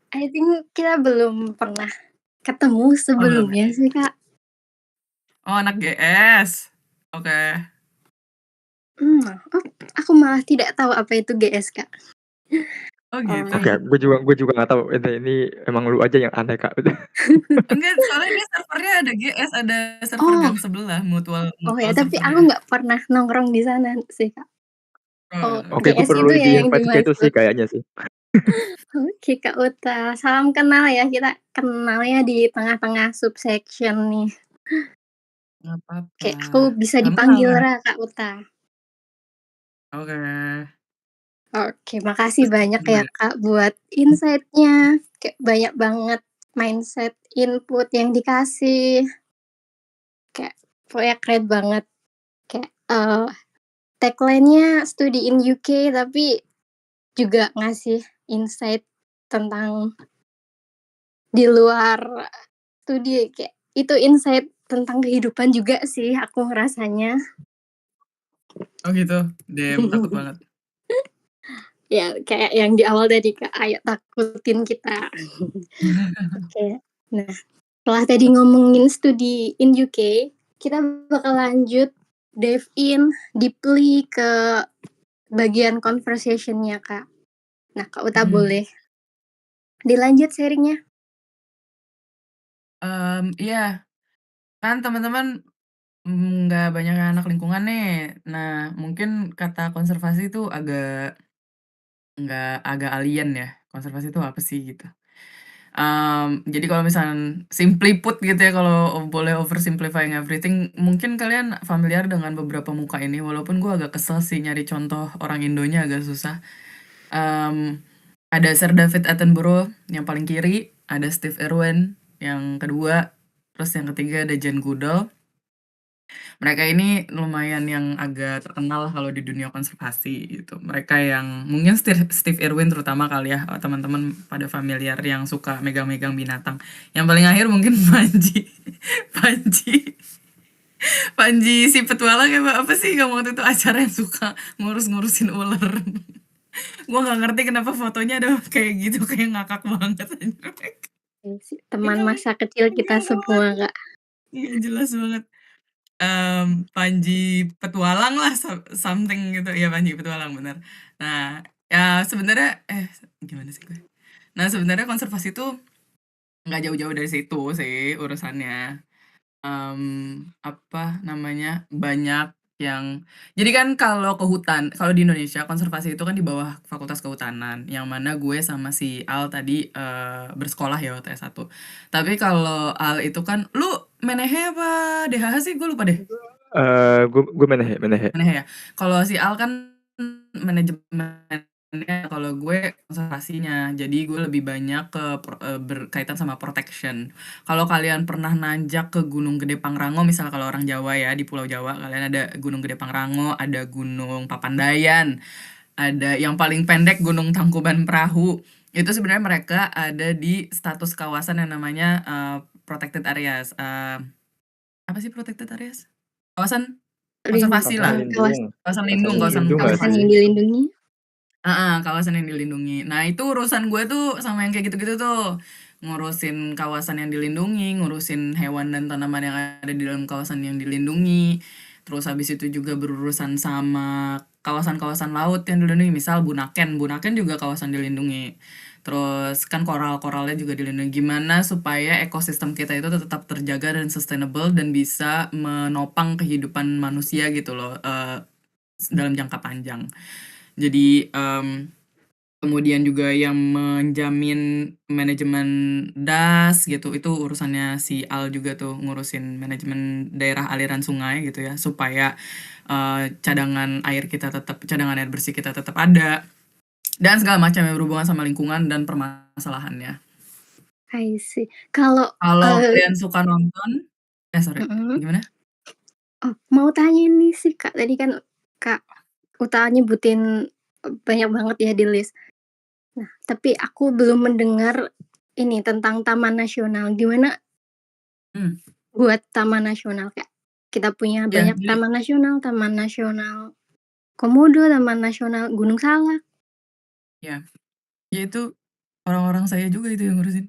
I think kita belum pernah ketemu Oh, belum ya? sebelumnya sih Kak. Oh, anak GS. Oke. Oh, aku malah tidak tahu apa itu GS Kak. Oh gitu. Oke, Oh, gue juga nggak tahu. Ini emang lu aja yang aneh, Kak. Enggak, soalnya ini servernya ada GS, ada server oh, gang sebelah, mutual oh ya, mutual tapi aku servernya. nggak pernah nongkrong di sana sih Kak. Oh, Oke, gue GS perlu itu ya yang di-invite ke itu sih dimaksud. kayaknya sih. Oke Kak Uta, salam kenal ya. Kita kenalnya di tengah-tengah subsection nih. Nggak apa-apa. Oke, aku bisa Salam kenal, dipanggil Ra. Ra Kak Uta. Oke. Oke, makasih banyak ya, Gimana? Kak, buat insight-nya. Kayak banyak banget mindset, input yang dikasih. Kayak pokoknya keren banget. Kayak, tagline-nya studi in UK tapi juga ngasih insight tentang di luar studi, kayak itu insight tentang kehidupan juga sih aku ngerasanya. Oh gitu? Damn, takut banget. Ya kayak yang di awal tadi, Kak, "Ayo takutin kita." Oke. Nah, setelah tadi ngomongin studi in UK, kita bakal lanjut dive in deeply ke bagian conversation-nya, Kak. Nah, Kak Uta Mhm. boleh dilanjut sharing-nya? Iya, kan teman-teman, nggak banyak anak lingkungan nih. Nah, mungkin kata konservasi itu agak alien ya, konservasi itu apa sih gitu. Jadi kalau misalnya simply put gitu ya, kalau boleh oversimplifying everything, mungkin kalian familiar dengan beberapa muka ini, walaupun gue agak kesel sih nyari contoh orang Indonya agak susah. Ada Sir David Attenborough yang paling kiri, ada Steve Irwin yang kedua, terus yang ketiga ada Jane Goodall. Mereka ini lumayan yang agak terkenal kalau di dunia konservasi gitu. Mereka yang mungkin Steve Irwin terutama kali ya, teman-teman pada familiar yang suka megang-megang binatang. Yang paling akhir mungkin Panji. Panji. Panji si petualang ya, apa sih yang waktu itu acara yang suka ngurus-ngurusin ular. Gua nggak ngerti kenapa fotonya ada kayak gitu, kayak ngakak banget anjir. Teman Itu masa kecil kita nggak semua, banget. Kak. Iya jelas banget. Panji Petualang lah, something gitu, ya Panji Petualang, bener. Nah, ya sebenarnya gimana sih gue? Nah, sebenarnya konservasi itu nggak jauh-jauh dari situ sih urusannya. Apa namanya, banyak yang jadi kan kalau ke hutan kalau di Indonesia konservasi itu kan di bawah Fakultas Kehutanan, yang mana gue sama si Al tadi, bersekolah ya waktu S1. Tapi kalau Al itu kan lu Menehe apa DHH sih? Gue lupa deh. Gue Menehe Menehe. Aneh ya. Kalau si Al kan manajemennya, kalau gue konservasinya. Jadi gue lebih banyak ke berkaitan sama protection. Kalau kalian pernah nanjak ke Gunung Gede Pangrango, misal kalau orang Jawa ya, di Pulau Jawa, kalian ada Gunung Gede Pangrango, ada Gunung Papandayan, ada yang paling pendek Gunung Tangkuban Perahu. Itu sebenarnya mereka ada di status kawasan yang namanya protected areas. Apa sih protected areas? Kawasan konservasi Kawasan lah. lindung. Kawasan Kawasan lindung, kawasan lindung nggak Kawasan sih? yang konservasi. dilindungi. Kawasan yang dilindungi. Nah, itu urusan gue tuh sama yang kayak gitu-gitu tuh. Ngurusin kawasan yang dilindungi, ngurusin hewan dan tanaman yang ada di dalam kawasan yang dilindungi. Terus habis itu juga berurusan sama kawasan-kawasan laut yang dilindungi. Misal Bunaken, Bunaken juga kawasan dilindungi. Terus kan koral-koralnya juga dilindungi. Gimana supaya ekosistem kita itu tetap terjaga dan sustainable dan bisa menopang kehidupan manusia gitu loh, dalam jangka panjang. Jadi, kemudian juga yang menjamin manajemen das gitu, itu urusannya si Al juga tuh, ngurusin manajemen daerah aliran sungai gitu ya, supaya, cadangan air bersih kita tetap ada, dan segala macam yang berhubungan sama lingkungan dan permasalahannya. I see. Kalau, Kalau kalian suka nonton sorry, mhm. gimana? Oh, mau tanya nih sih, Kak, tadi kan Kak Uta nyebutin, banyak banget ya di list. Nah, tapi aku belum mendengar ini tentang taman nasional. Gimana Mmm, buat taman nasional, Kak? Kita punya iya, banyak jadi Taman Nasional Komodo, Taman Nasional Gunung Salak. ya, ya itu orang-orang saya juga itu yang ngurusin.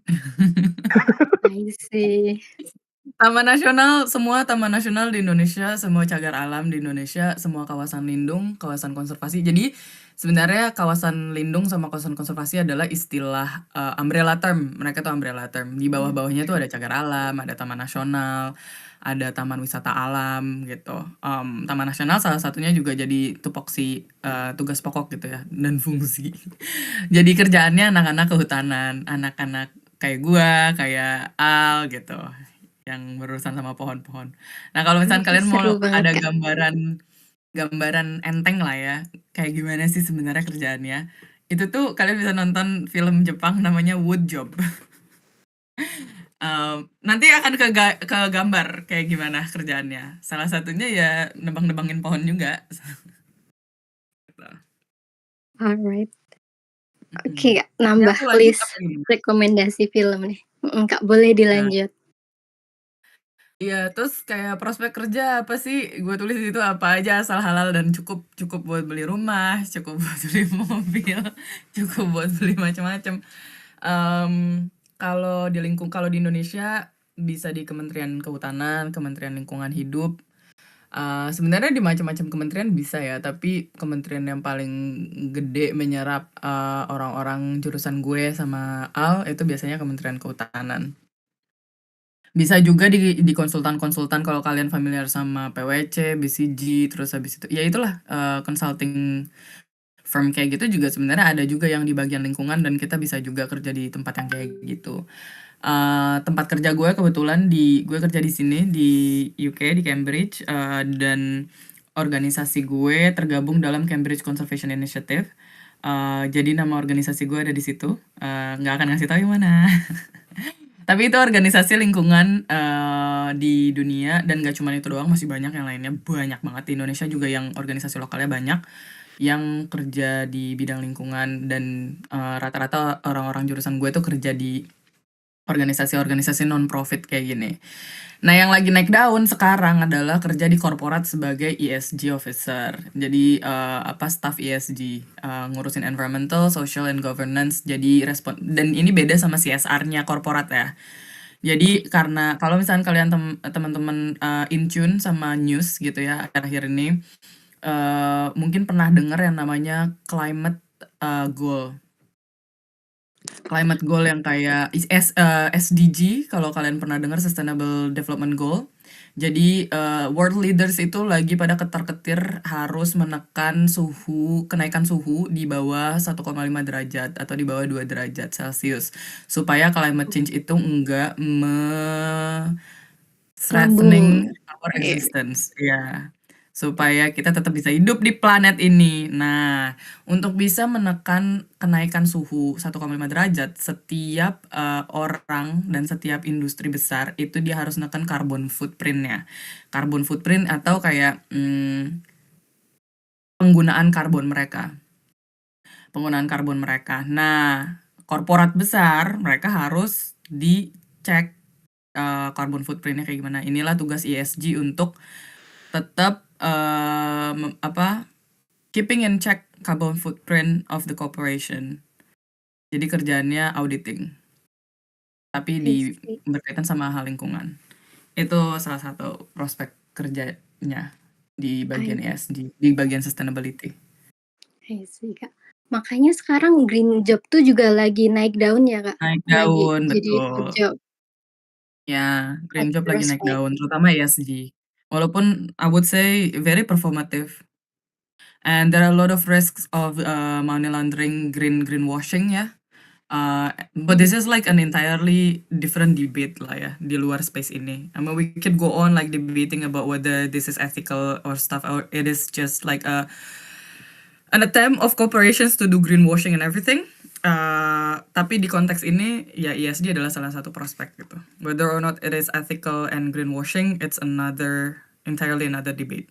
I see. Semua taman nasional di Indonesia, semua cagar alam di Indonesia, semua kawasan lindung, kawasan konservasi. Jadi sebenarnya kawasan lindung sama kawasan konservasi adalah istilah, umbrella term, mereka tuh umbrella term. Di bawah-bawahnya tuh ada cagar alam, ada taman nasional, ada taman wisata alam gitu. Taman nasional salah satunya juga jadi tupoksi, tugas pokok gitu ya, dan fungsi. Jadi kerjaannya anak-anak kehutanan, anak-anak kayak gua, kayak Al gitu, yang berurusan sama pohon-pohon. Nah, kalau misalnya Oke, kalian mau seru banget, ada Kak. gambaran gambaran enteng lah ya, kayak gimana sih sebenarnya kerjaannya. Itu tuh kalian bisa nonton film Jepang namanya Wood Job. Nanti akan kegambar kayak gimana kerjaannya. Salah satunya ya nebang-nebangin pohon juga. Gitu. Alright. Mhm. Oke, Kak, Ini nambah aku lanjut list apa gimana? rekomendasi film nih. Kak, boleh Nah, dilanjut. iya, terus kayak prospek kerja apa sih? Gue tulis itu apa aja asal halal dan cukup cukup buat beli rumah, cukup buat beli mobil, cukup buat beli macam-macam. Kalau di Indonesia bisa di Kementerian Kehutanan, Kementerian Lingkungan Hidup. Sebenarnya di macam-macam kementerian bisa ya, tapi kementerian yang paling gede menyerap orang-orang jurusan gue sama Al itu biasanya Kementerian Kehutanan. Bisa juga di konsultan-konsultan kalau kalian familiar sama PwC, BCG, terus habis itu ya itulah consulting firm kayak gitu juga sebenarnya ada juga yang di bagian lingkungan dan kita bisa juga kerja di tempat yang kayak gitu. Tempat kerja gue kebetulan gue kerja di sini di UK di Cambridge dan organisasi gue tergabung dalam Cambridge Conservation Initiative. Jadi nama organisasi gue ada di situ. Nggak akan ngasih tahu yang mana. Tapi itu organisasi lingkungan di dunia dan gak cuma itu doang, masih banyak yang lainnya, banyak banget di Indonesia juga yang organisasi lokalnya banyak yang kerja di bidang lingkungan dan rata-rata orang-orang jurusan gue tuh kerja di organisasi-organisasi non-profit kayak gini. Nah, yang lagi naik daun sekarang adalah kerja di korporat sebagai ESG officer. Jadi staff ESG, ngurusin environmental, social and governance. Jadi dan ini beda sama CSR-nya korporat ya. Jadi karena kalau misalnya kalian teman-teman in tune sama news gitu ya akhir-akhir ini mungkin pernah dengar yang namanya climate goal. Climate goal yang kayak SDG kalau kalian pernah dengar Sustainable Development Goal. Jadi world leaders itu lagi pada ketar-ketir harus menekan kenaikan suhu di bawah 1,5 derajat atau di bawah 2 derajat Celcius supaya climate change itu enggak threatening our existence. Ya. Supaya kita tetap bisa hidup di planet ini. Nah, untuk bisa menekan kenaikan suhu 1,5 derajat, setiap orang dan setiap industri besar itu dia harus menekan carbon footprint-nya. Carbon footprint atau kayak penggunaan karbon mereka. Penggunaan karbon mereka. Nah, korporat besar mereka harus dicek carbon footprint-nya kayak gimana. Inilah tugas ESG untuk tetap keeping in check carbon footprint of the corporation. Jadi kerjaannya auditing. Tapi berkaitan sama hal lingkungan. Itu salah satu prospek kerjanya di bagian ESG, di bagian sustainability. I see, Kak. Makanya sekarang green job tuh juga lagi naik daun ya, Kak? Naik Lagi daun, jadi hot betul. job. Ya, green job lagi naik Prospect. daun, terutama ESG. Walaupun I would say very performative. And there are a lot of risks of money laundering, greenwashing ya. But this is like an entirely different debate lah ya di luar space ini. I mean we could go on like debating about whether this is ethical or stuff or it is just like an attempt of corporations to do greenwashing and everything. Tapi di konteks ini ya ESG adalah salah satu prospek gitu. Whether or not it is ethical and greenwashing, it's entirely another debate.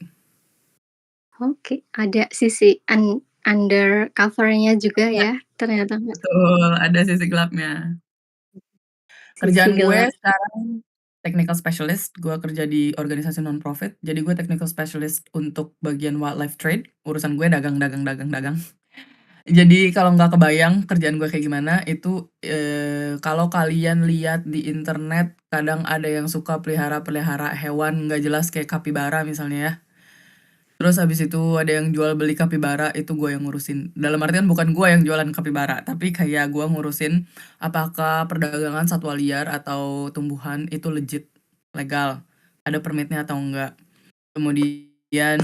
Oke, ada sisi undercover-nya juga ya ternyata. Betul, ada sisi gelapnya. Kerjaan gue sekarang technical specialist, gue kerja di organisasi non-profit, jadi gue technical specialist untuk bagian wildlife trade, urusan gue dagang. Jadi kalau nggak kebayang kerjaan gue kayak gimana, itu kalau kalian lihat di internet, kadang ada yang suka pelihara hewan nggak jelas kayak kapibara misalnya ya. Terus habis itu ada yang jual beli kapibara, itu gue yang ngurusin. Dalam artian bukan gue yang jualan kapibara, tapi kayak gue ngurusin apakah perdagangan satwa liar atau tumbuhan itu legit, legal, ada permitnya atau enggak. Kemudian Kemudian,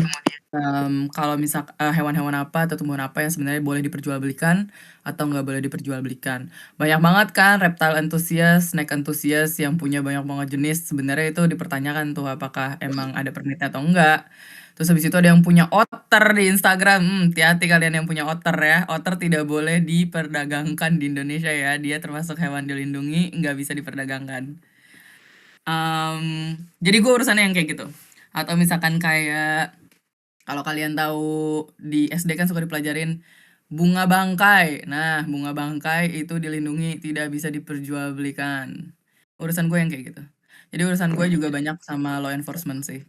kalau hewan-hewan apa atau tumbuhan apa yang sebenarnya boleh diperjualbelikan atau nggak boleh diperjualbelikan. Banyak banget kan reptile enthusiast, snake enthusiast yang punya banyak banget jenis, sebenarnya itu dipertanyakan tuh apakah emang ada permitnya atau enggak. Terus habis itu ada yang punya otter di Instagram, hati-hati kalian yang punya otter ya, otter tidak boleh diperdagangkan di Indonesia ya, dia termasuk hewan dilindungi, nggak bisa diperdagangkan. Jadi gue urusannya yang kayak gitu. Atau misalkan kayak kalau kalian tahu di SD kan suka dipelajarin bunga bangkai. Nah, bunga bangkai itu dilindungi, tidak bisa diperjualbelikan. Urusan gue yang kayak gitu. Jadi urusan gue juga banyak sama law enforcement sih.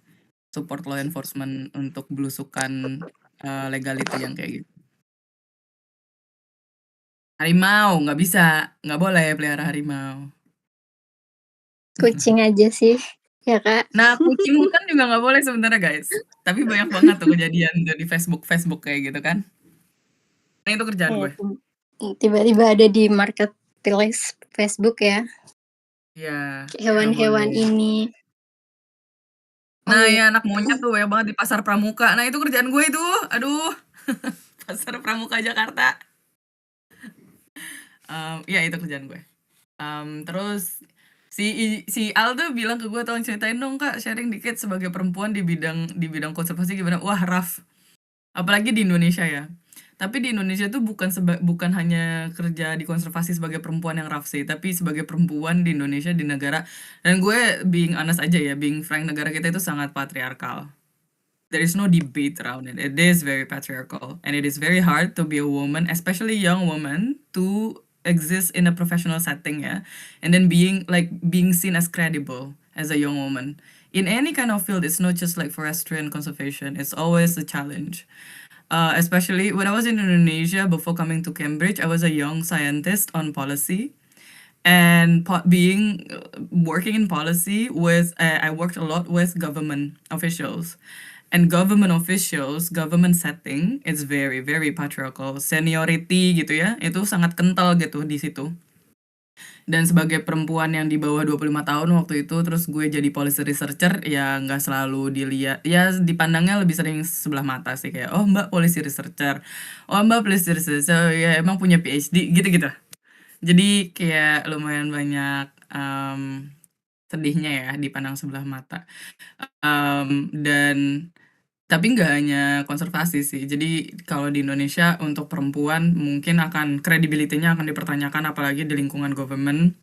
Support law enforcement untuk belusukan legality yang kayak gitu. Harimau nggak bisa, nggak boleh pelihara harimau. Kucing aja sih, ya Kak. Nah, kucing hutan juga nggak boleh sebenarnya guys. Tapi banyak banget tuh kejadian tuh di Facebook kayak gitu kan. Nah, itu kerjaan gue. Tiba-tiba ada di marketplace Facebook ya, Iya, kayak nggak hewan-hewan boleh. ini. Nah, iya. ya anak monyet tuh banyak banget di pasar Pramuka. Nah, itu kerjaan gue itu. Aduh, pasar Pramuka Jakarta. Iya itu kerjaan gue. Terus si Al tuh bilang ke gue, tolong ceritain dong kak, sharing dikit sebagai perempuan di bidang konservasi gimana. Wah, rough. Apalagi di Indonesia ya. Tapi di Indonesia tuh bukan hanya kerja di konservasi sebagai perempuan yang rough sih, tapi sebagai perempuan di Indonesia di negara, dan gue being honest aja ya, being frank, negara kita itu sangat patriarkal. There is no debate around it. It is very patriarchal, and it is very hard to be a woman, especially young woman, to exist in a professional setting, yeah, and then being seen as credible as a young woman in any kind of field. It's not just like forestry and conservation. It's always a challenge. Especially when I was in Indonesia before coming to Cambridge, I was a young scientist on policy, and working in policy with I worked a lot with government officials, and government setting is very very patriarchal. Seniority gitu ya, itu sangat kental gitu di situ. Dan sebagai perempuan yang di bawah 25 tahun waktu itu, terus gue jadi policy researcher, ya nggak selalu dilihat, ya dipandangnya lebih sering sebelah mata sih, kayak oh mbak policy researcher, oh mbak policy researcher, ya emang punya PhD gitu-gitu. Jadi kayak lumayan banyak sedihnya ya dipandang sebelah mata. Dan tapi nggak hanya konservasi sih. Jadi kalau di Indonesia untuk perempuan mungkin kredibilitinya akan dipertanyakan, apalagi di lingkungan government.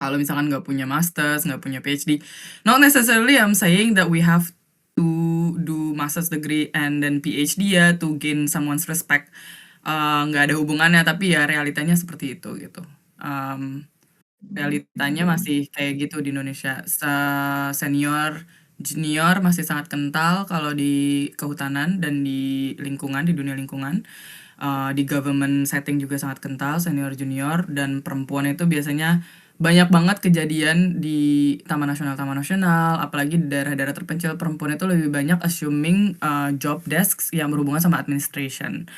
Kalau misalkan nggak punya masters, nggak punya PhD. Not necessarily I'm saying that we have to do master's degree and then PhD ya to gain someone's respect. Nggak ada hubungannya, tapi ya realitanya seperti itu gitu. Realitanya masih kayak gitu di Indonesia. Senior, junior masih sangat kental kalau di kehutanan dan di lingkungan, di dunia lingkungan. Di government setting juga sangat kental, senior, junior, dan perempuan itu biasanya banyak banget kejadian di taman nasional, apalagi di daerah-daerah terpencil, perempuan itu lebih banyak assuming job desks yang berhubungan sama administration.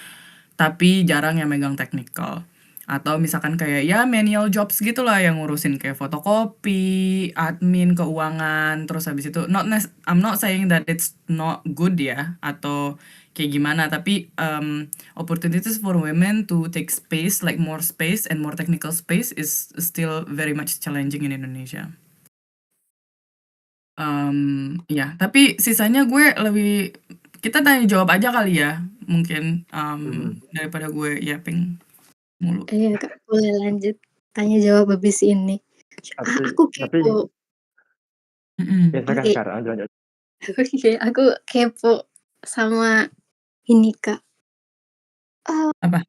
Tapi jarang yang megang technical. Atau misalkan kayak ya menial jobs gitulah yang ngurusin kayak fotokopi, admin, keuangan, terus habis itu I'm not saying that it's not good ya atau kayak gimana, tapi opportunities for women to take space, like more space and more technical space is still very much challenging in Indonesia. Ya, tapi sisanya gue kita tanya jawab aja kali ya, mungkin daripada gue yapping mulu. Iya Kak, boleh lanjut tanya jawab habis ini. Aku kepo. Ya silakan Oke. Kak, lanjut. Oke, aku kepo sama ini Kak. Apa?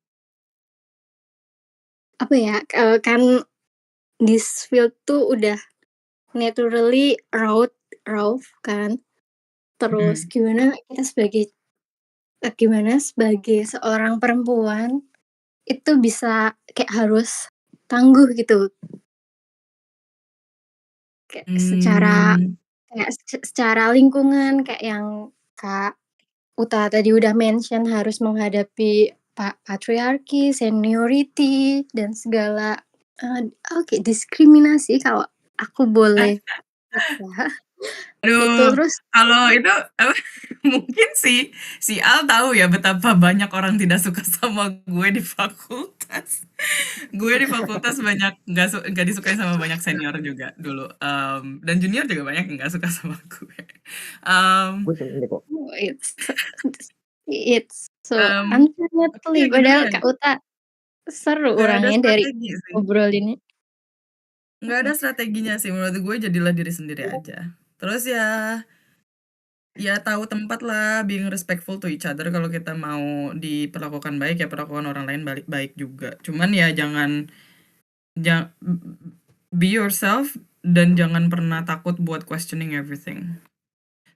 Apa ya, kan this field tuh udah naturally raw kan. Terus gimana sebagai seorang perempuan itu bisa kayak harus tangguh gitu. Kayak secara lingkungan kayak yang Kak Uta tadi udah mention harus menghadapi patriarki, seniority, dan segala diskriminasi kalau aku boleh ya. Itu Aduh, terus kalau itu apa, mungkin si Al tahu ya betapa banyak orang tidak suka sama gue di fakultas. Gue di fakultas banyak nggak disukai sama banyak senior juga dulu, dan junior juga banyak yang nggak suka sama gue. Mmm, Gue ini kok. it's so tapi unfortunately ya gimana padahal ya, Kak Uta seru nggak ada orangnya dari strategi sih. ngobrolinnya. Nggak ada strateginya sih menurut gue, jadilah diri sendiri aja. Terus ya tahu tempat lah, being respectful to each other. Kalau kita mau diperlakukan baik, ya perlakukan orang lain balik baik juga. Cuman ya jangan be yourself dan jangan pernah takut buat questioning everything.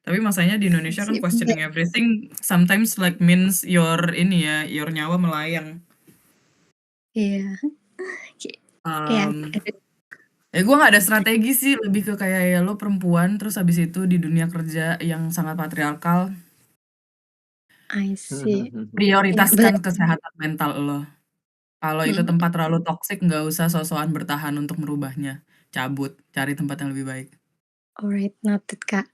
Tapi masanya di Indonesia kan Sip. questioning everything sometimes like means your nyawa melayang. Iya. Ya, Um, gue gak ada strategi sih, lebih ke kayak ya lo perempuan, terus habis itu di dunia kerja yang sangat patriarkal, I see. Ya, prioritaskan kesehatan mental lo. Kalau itu hmm, tempat terlalu toksik, nggak usah sok-sokan bertahan untuk merubahnya. Cabut, cari tempat yang lebih baik. alright, noted Kak.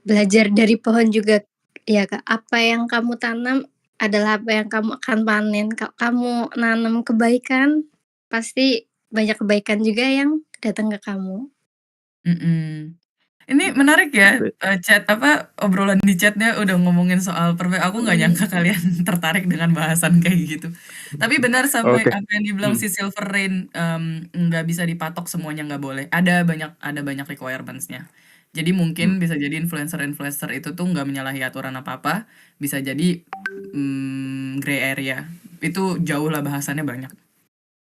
Belajar dari pohon juga ya Kak, apa yang kamu tanam adalah apa yang kamu akan panen. Kalau kamu nanam kebaikan, pasti banyak kebaikan juga yang datang ke kamu. Mhm. Ini menarik ya, Oke. obrolan di chatnya udah ngomongin soal aku nggak nyangka kalian tertarik dengan bahasan kayak gitu. Tapi benar sama Oke. apa yang dibilang si Silver Rain, nggak bisa dipatok semuanya nggak boleh. Ada banyak requirements-nya. Jadi mungkin bisa jadi influencer-influencer itu tuh nggak menyalahi aturan apa-apa, bisa jadi, gray area. Itu jauh lah bahasannya banyak.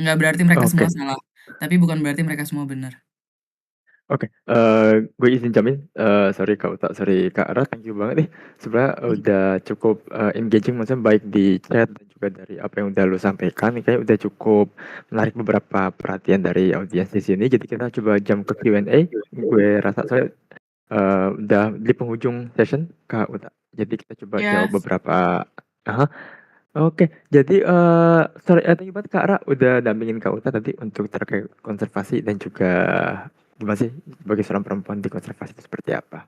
Nggak berarti mereka semua Oke. salah, tapi bukan berarti mereka semua benar. Oke, gue izin jamin, sorry Kak Uta, sorry Kak Ra, thank you banget nih. Sebenarnya udah cukup, engaging, maksudnya baik di chat dan juga dari apa yang udah lu sampaikan, nih kayaknya udah cukup menarik beberapa perhatian dari audiens di sini. Jadi kita coba jam ke Q&A. Gue rasa saya udah di penghujung session Kak Uta. Jadi kita coba Ya. jawab beberapa. Oke. Jadi, thank you banget Kak Ra, udah dampingin Kak Uta tadi untuk terkait konservasi dan juga gimana sih sebagai seorang perempuan di konservasi itu seperti apa.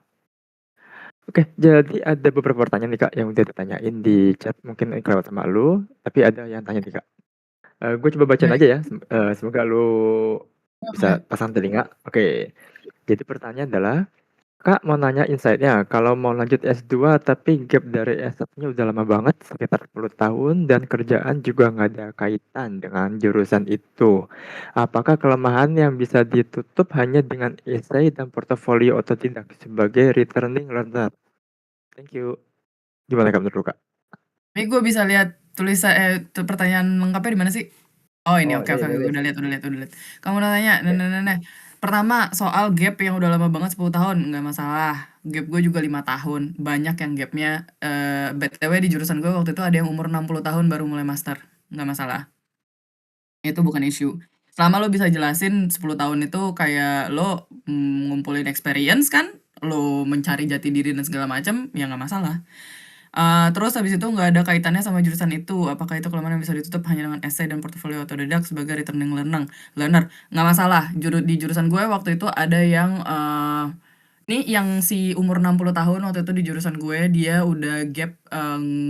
Oke, jadi ada beberapa pertanyaan nih Kak yang udah ditanyain di chat, mungkin kelewat sama lu, tapi ada yang tanya nih Kak. Gue coba bacain aja ya, semoga lu bisa pasang telinga. Oke, jadi pertanyaan adalah, Kak mau nanya insight-nya, kalau mau lanjut S2 tapi gap dari S1-nya udah lama banget, sekitar 10 tahun dan kerjaan juga nggak ada kaitan dengan jurusan itu. Apakah kelemahan yang bisa ditutup hanya dengan essay dan portofolio atau tidak sebagai returning learner? Thank you. Gimana Kak menurut Kak? Ini gue bisa lihat pertanyaan lengkapnya di mana sih? Oh ini, Oh, oke oke, ini. udah lihat. Kamu nanya, nah. Pertama soal gap yang udah lama banget 10 tahun, nggak masalah. Gap gue juga 5 tahun, banyak yang gapnya. BTW di jurusan gue waktu itu ada yang umur 60 tahun baru mulai master, nggak masalah. Itu bukan isu. Selama lo bisa jelasin 10 tahun itu kayak lo ngumpulin experience kan, lo mencari jati diri dan segala macam, ya nggak masalah. Terus habis itu nggak ada kaitannya sama jurusan itu, apakah itu kelemahan yang bisa ditutup hanya dengan essay dan portofolio otodidak sebagai returning learner? Nggak masalah, di jurusan gue waktu itu ada yang, nih yang si umur 60 tahun waktu itu di jurusan gue, dia udah gap,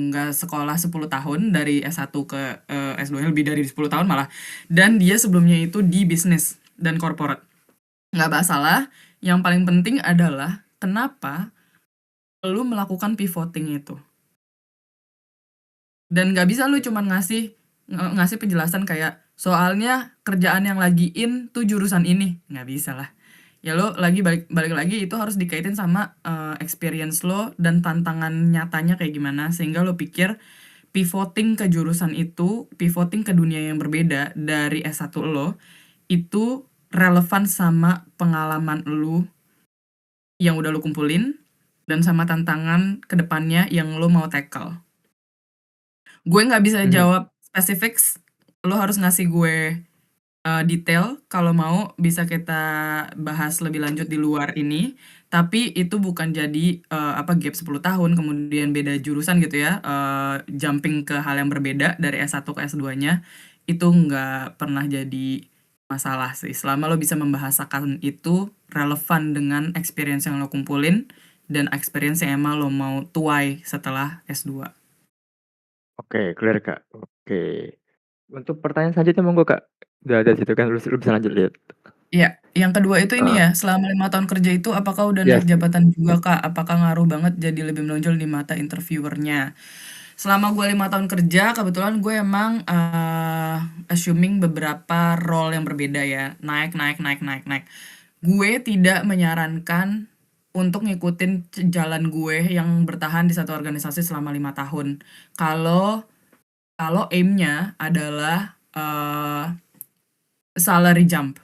nggak sekolah 10 tahun dari S1 ke, S2, lebih dari 10 tahun malah, dan dia sebelumnya itu di bisnis dan corporate. Nggak masalah, yang paling penting adalah kenapa lu melakukan pivoting itu. Dan nggak bisa lu cuman ngasih penjelasan kayak, "Soalnya kerjaan yang lagi in tuh jurusan ini." Nggak bisa lah. Ya lo balik lagi itu harus dikaitin sama, experience lo dan tantangan nyatanya kayak gimana, sehingga lo pikir pivoting ke jurusan itu, pivoting ke dunia yang berbeda dari S1 lo, itu relevan sama pengalaman lu yang udah lo kumpulin, dan sama tantangan ke depannya yang lo mau tackle. Gue nggak bisa jawab specifics, lo harus ngasih gue, detail, kalau mau bisa kita bahas lebih lanjut di luar ini, tapi itu bukan jadi, gap 10 tahun kemudian beda jurusan gitu ya, jumping ke hal yang berbeda dari S1 ke S2-nya, itu nggak pernah jadi masalah sih, selama lo bisa membahasakan itu relevan dengan experience yang lo kumpulin dan experience yang emang lo mau tuai setelah S2. Oke, clear Kak. Oke. Untuk pertanyaan selanjutnya monggo Kak. Udah ada situ kan, lu bisa lanjut lihat. Iya, yang kedua itu ini Ah, ya, selama 5 tahun kerja itu apakah udah yes. naik jabatan juga Kak? Apakah ngaruh banget jadi lebih menonjol di mata interviewernya? Selama gue 5 tahun kerja, kebetulan gue emang assuming beberapa role yang berbeda ya, naik. Gue tidak menyarankan untuk ngikutin jalan gue yang bertahan di satu organisasi selama 5 tahun. Kalau kalau aim-nya adalah salary jump.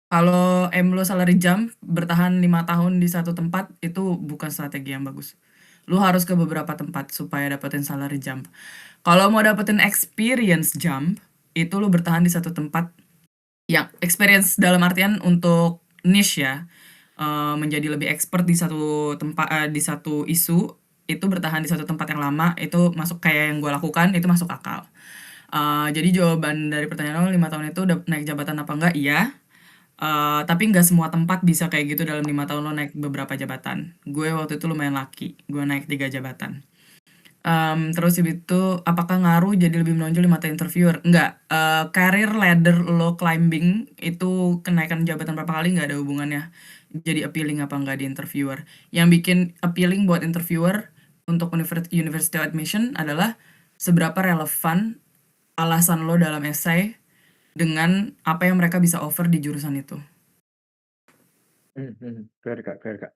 Kalau aim lo salary jump, bertahan 5 tahun di satu tempat, itu bukan strategi yang bagus. Lu harus ke beberapa tempat supaya dapetin salary jump. Kalau mau dapetin experience jump, itu lu bertahan di satu tempat yang experience dalam artian untuk niche ya, menjadi lebih expert di satu tempat, di satu isu, itu bertahan di satu tempat yang lama, itu masuk kayak yang gue lakukan, itu masuk akal. Jadi jawaban dari pertanyaan lo 5 tahun itu udah naik jabatan apa enggak? Iya. Tapi nggak semua tempat bisa kayak gitu dalam 5 tahun lo naik beberapa jabatan. Gue waktu itu lumayan laki, gue naik 3 jabatan. Terus habis itu apakah ngaruh jadi lebih menonjol di mata interviewer? Enggak, career ladder lo climbing itu kenaikan jabatan berapa kali nggak ada hubungannya. Jadi appealing apa enggak di interviewer. Yang bikin appealing buat interviewer untuk university admission adalah seberapa relevan alasan lo dalam essay dengan apa yang mereka bisa offer di jurusan itu. Clear Kak, clear Kak.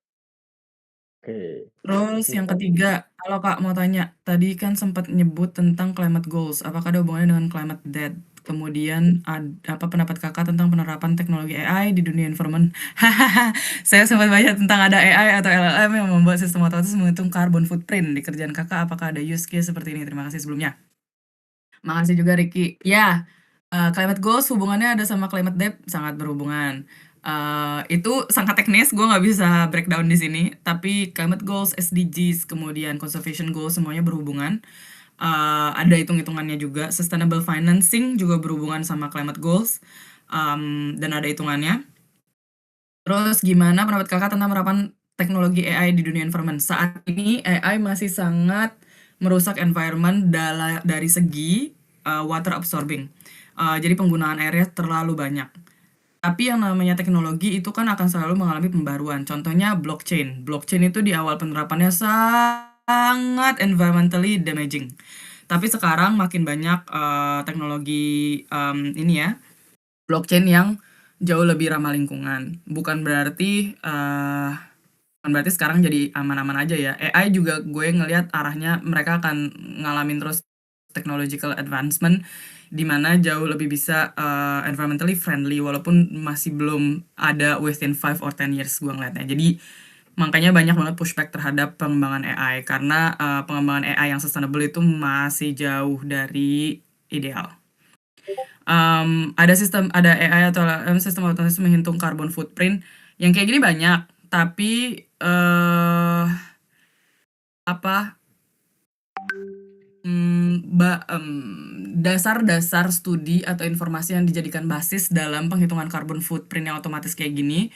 Oke. Terus yang ketiga, kalau Kak mau tanya, tadi kan sempat nyebut tentang climate goals. Apakah ada hubungannya dengan climate debt? Kemudian apa pendapat Kakak tentang penerapan teknologi AI di dunia environment? Hahaha, saya sempat baca tentang ada AI atau LLM yang membuat sistem otomatis menghitung carbon footprint di kerjaan Kakak. Apakah ada use case seperti ini? Terima kasih sebelumnya. Makasih juga Ricky. Ya, climate goals hubungannya ada sama climate debt, sangat berhubungan. Itu sangat teknis, gue nggak bisa breakdown di sini. Tapi climate goals, SDGs, kemudian conservation goals semuanya berhubungan. Ada hitung-hitungannya juga. Sustainable financing juga berhubungan sama climate goals, dan ada hitungannya. Terus gimana pendapat Kakak tentang penerapan teknologi AI di dunia environment? Saat ini AI masih sangat merusak environment dari segi water absorbing. Jadi penggunaan airnya terlalu banyak. Tapi yang namanya teknologi itu kan akan selalu mengalami pembaruan. Contohnya blockchain. Blockchain itu di awal penerapannya sangat environmentally damaging. Tapi sekarang makin banyak teknologi ini ya, blockchain yang jauh lebih ramah lingkungan. Bukan berarti sekarang jadi aman-aman aja ya. AI juga gue ngelihat arahnya mereka akan ngalamin terus technological advancement di mana jauh lebih bisa environmentally friendly walaupun masih belum ada within 5 or 10 years gue ngeliatnya. Jadi makanya banyak banget pushback terhadap pengembangan AI karena pengembangan AI yang sustainable itu masih jauh dari ideal. Ada AI atau sistem otomatis menghitung carbon footprint yang kayak gini banyak, tapi dasar-dasar studi atau informasi yang dijadikan basis dalam penghitungan carbon footprint yang otomatis kayak gini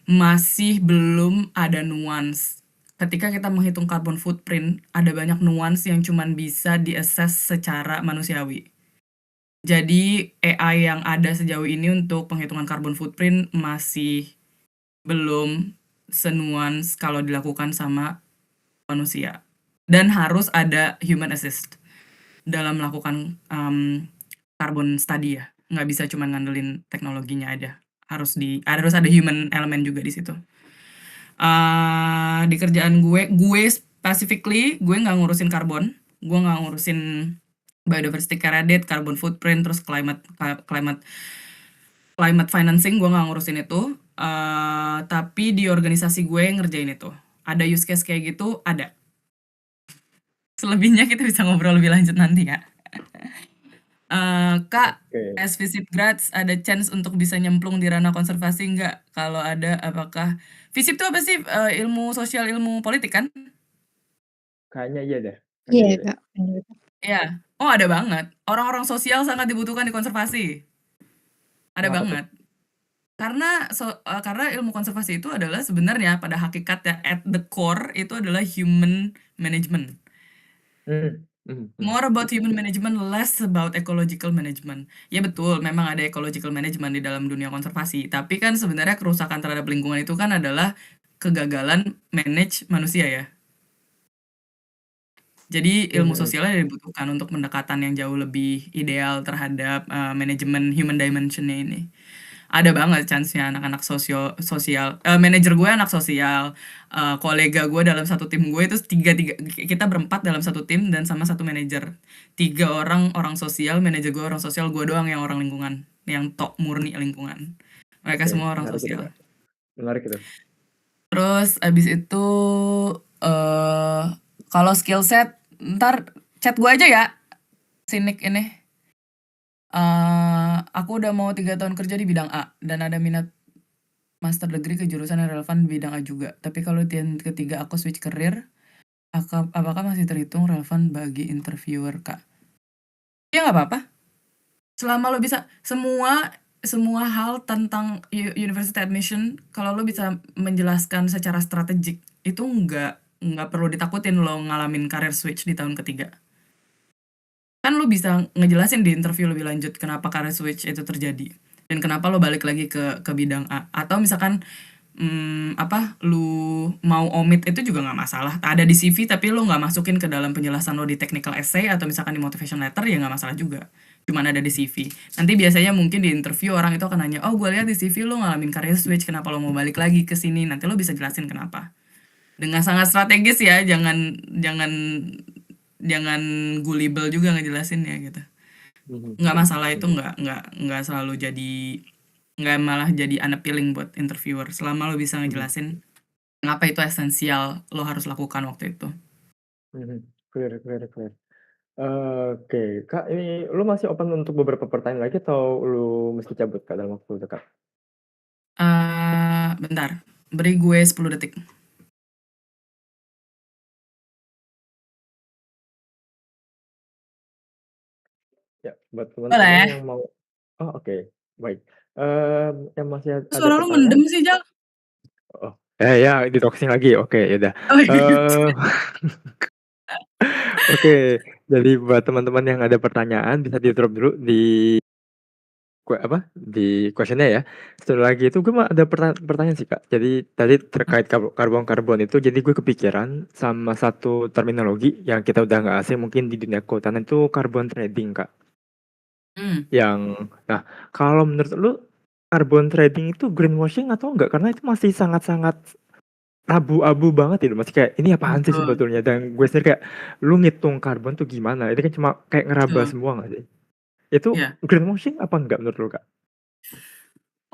masih belum ada nuance. Ketika kita menghitung carbon footprint, ada banyak nuance yang cuman bisa diassess secara manusiawi. Jadi AI yang ada sejauh ini untuk penghitungan carbon footprint masih belum senuance kalau dilakukan sama manusia. Dan harus ada human assist dalam melakukan carbon study ya. Nggak bisa cuma ngandelin teknologinya aja. Harus ada human element juga di situ. Di kerjaan gue specifically, gue nggak ngurusin karbon. Gue nggak ngurusin biodiversity credit, carbon footprint, terus climate financing, gue nggak ngurusin itu. Tapi di organisasi gue ngerjain itu. Ada use case kayak gitu, ada. Selebihnya kita bisa ngobrol lebih lanjut nanti ya. Kak, Oke. as Visipgrads ada chance untuk bisa nyemplung di ranah konservasi nggak? Kalau ada, apakah Visip itu apa sih? Ilmu sosial, ilmu politik kan? Kayaknya iya deh. Iya, Kayaknya iya deh. Kak, bener. Iya. Oh, ada banget. Orang-orang sosial sangat dibutuhkan di konservasi. Ada Kenapa tuh? banget. Karena ilmu konservasi itu adalah sebenarnya pada hakikatnya at the core itu adalah human management. More about human management, less about ecological management. Ya betul, memang ada ecological management di dalam dunia konservasi, tapi kan sebenarnya kerusakan terhadap lingkungan itu kan adalah kegagalan manage manusia ya. Jadi ilmu sosialnya dibutuhkan untuk pendekatan yang jauh lebih ideal terhadap manajemen human dimension-nya ini. Ada banget chance-nya anak-anak sosial. Manajer gue anak sosial, kolega gue dalam satu tim gue itu kita berempat dalam satu tim dan sama satu manajer. 3 orang sosial, manajer gue orang sosial, gue doang yang orang lingkungan, yang tok murni lingkungan. Mereka semua orang menarik itu, sosial. Kak. Menarik itu. Terus abis itu kalau skill set ntar chat gue aja ya, Sinik ini. Aku udah mau 3 tahun kerja di bidang A dan ada minat master degree ke jurusan yang relevan di bidang A juga. Tapi kalau yang ketiga aku switch career, apakah masih terhitung relevan bagi interviewer, Kak? Ya nggak apa-apa. Selama lo bisa semua hal tentang university admission, kalau lo bisa menjelaskan secara strategik, itu nggak perlu ditakutin lo ngalamin career switch di tahun ketiga. Kan lo bisa ngejelasin di interview lebih lanjut kenapa career switch itu terjadi dan kenapa lo balik lagi ke bidang A. Atau misalkan lu mau omit itu juga nggak masalah. Ada di CV tapi lo nggak masukin ke dalam penjelasan lo di technical essay atau misalkan di motivation letter, ya nggak masalah juga. Cuman ada di CV. Nanti biasanya mungkin di interview orang itu akan nanya, oh gue lihat di CV lo ngalamin career switch, kenapa lo mau balik lagi ke sini? Nanti lo bisa jelasin kenapa. Dengan sangat strategis ya, jangan gullible juga ngejelasinnya gitu. Nggak masalah, itu nggak selalu nggak malah jadi unappealing buat interviewer selama lo bisa ngejelasin kenapa itu esensial lo harus lakukan waktu itu. Clear. Oke, Kak, ini lu masih open untuk beberapa pertanyaan lagi atau lu mesti cabut, Kak, dalam waktu dekat? Bentar, beri gue 10 detik. Ya, buat Boleh. teman-teman yang mau oke, baik. Yang masih ada Suara lu pertanyaan? mendem sih, Jal. Oh, ya di-doxing lagi? Oke, ya udah. Oh, gitu. Oke, jadi buat teman-teman yang ada pertanyaan bisa di-drop dulu di question-nya ya. Satu lagi itu gue mah ada pertanyaan sih, Kak. Jadi tadi terkait karbon itu, jadi gue kepikiran sama satu terminologi yang kita udah nggak asing mungkin di dunia kehutanan, itu carbon trading, Kak. Nah, kalau menurut lu carbon trading itu greenwashing atau enggak? Karena itu masih sangat-sangat abu-abu banget itu, masih kayak ini apaan sih sebetulnya? Dan gue sendiri kayak, lu ngitung karbon tuh gimana? Itu kan cuma kayak ngeraba semua nggak sih? Itu greenwashing apa enggak menurut lu, Kak?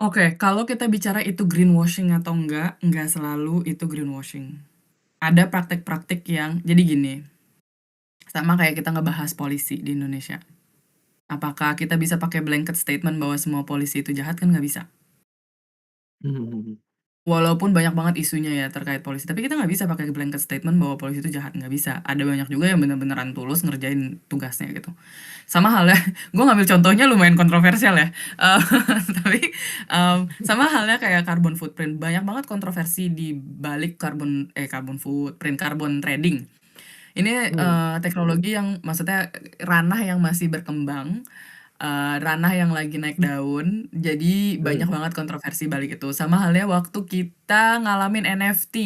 Oke, kalau kita bicara itu greenwashing atau enggak selalu itu greenwashing. Ada praktek-praktek yang, jadi gini, sama kayak kita ngebahas polisi di Indonesia. Apakah kita bisa pakai blanket statement bahwa semua polisi itu jahat? Kan nggak bisa. Walaupun banyak banget isunya ya terkait polisi, tapi kita nggak bisa pakai blanket statement bahwa polisi itu jahat, nggak bisa. Ada banyak juga yang bener-beneran tulus ngerjain tugasnya gitu. Sama halnya, gue ngambil contohnya lumayan kontroversial ya, tapi sama halnya kayak carbon footprint. Banyak banget kontroversi di balik carbon footprint, carbon trading. Ini teknologi yang maksudnya ranah yang masih berkembang, ranah yang lagi naik daun, jadi banyak banget kontroversi balik itu. Sama halnya waktu kita ngalamin NFT.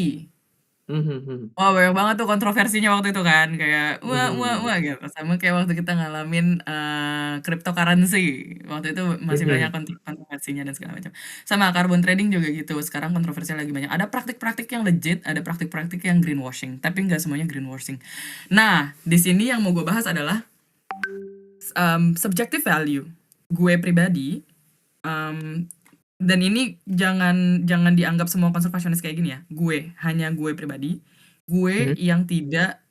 Wah, banyak banget tuh kontroversinya waktu itu kan, kayak wah gitu. Sama kayak waktu kita ngalamin cryptocurrency, waktu itu masih banyak kontroversinya dan segala macam. Sama carbon trading juga gitu, sekarang kontroversinya lagi banyak. Ada praktik-praktik yang legit, ada praktik-praktik yang greenwashing, tapi nggak semuanya greenwashing. Nah, di sini yang mau gue bahas adalah subjective value. Gue pribadi, dan ini jangan dianggap semua konservasionis kayak gini ya. Hanya gue pribadi, yang tidak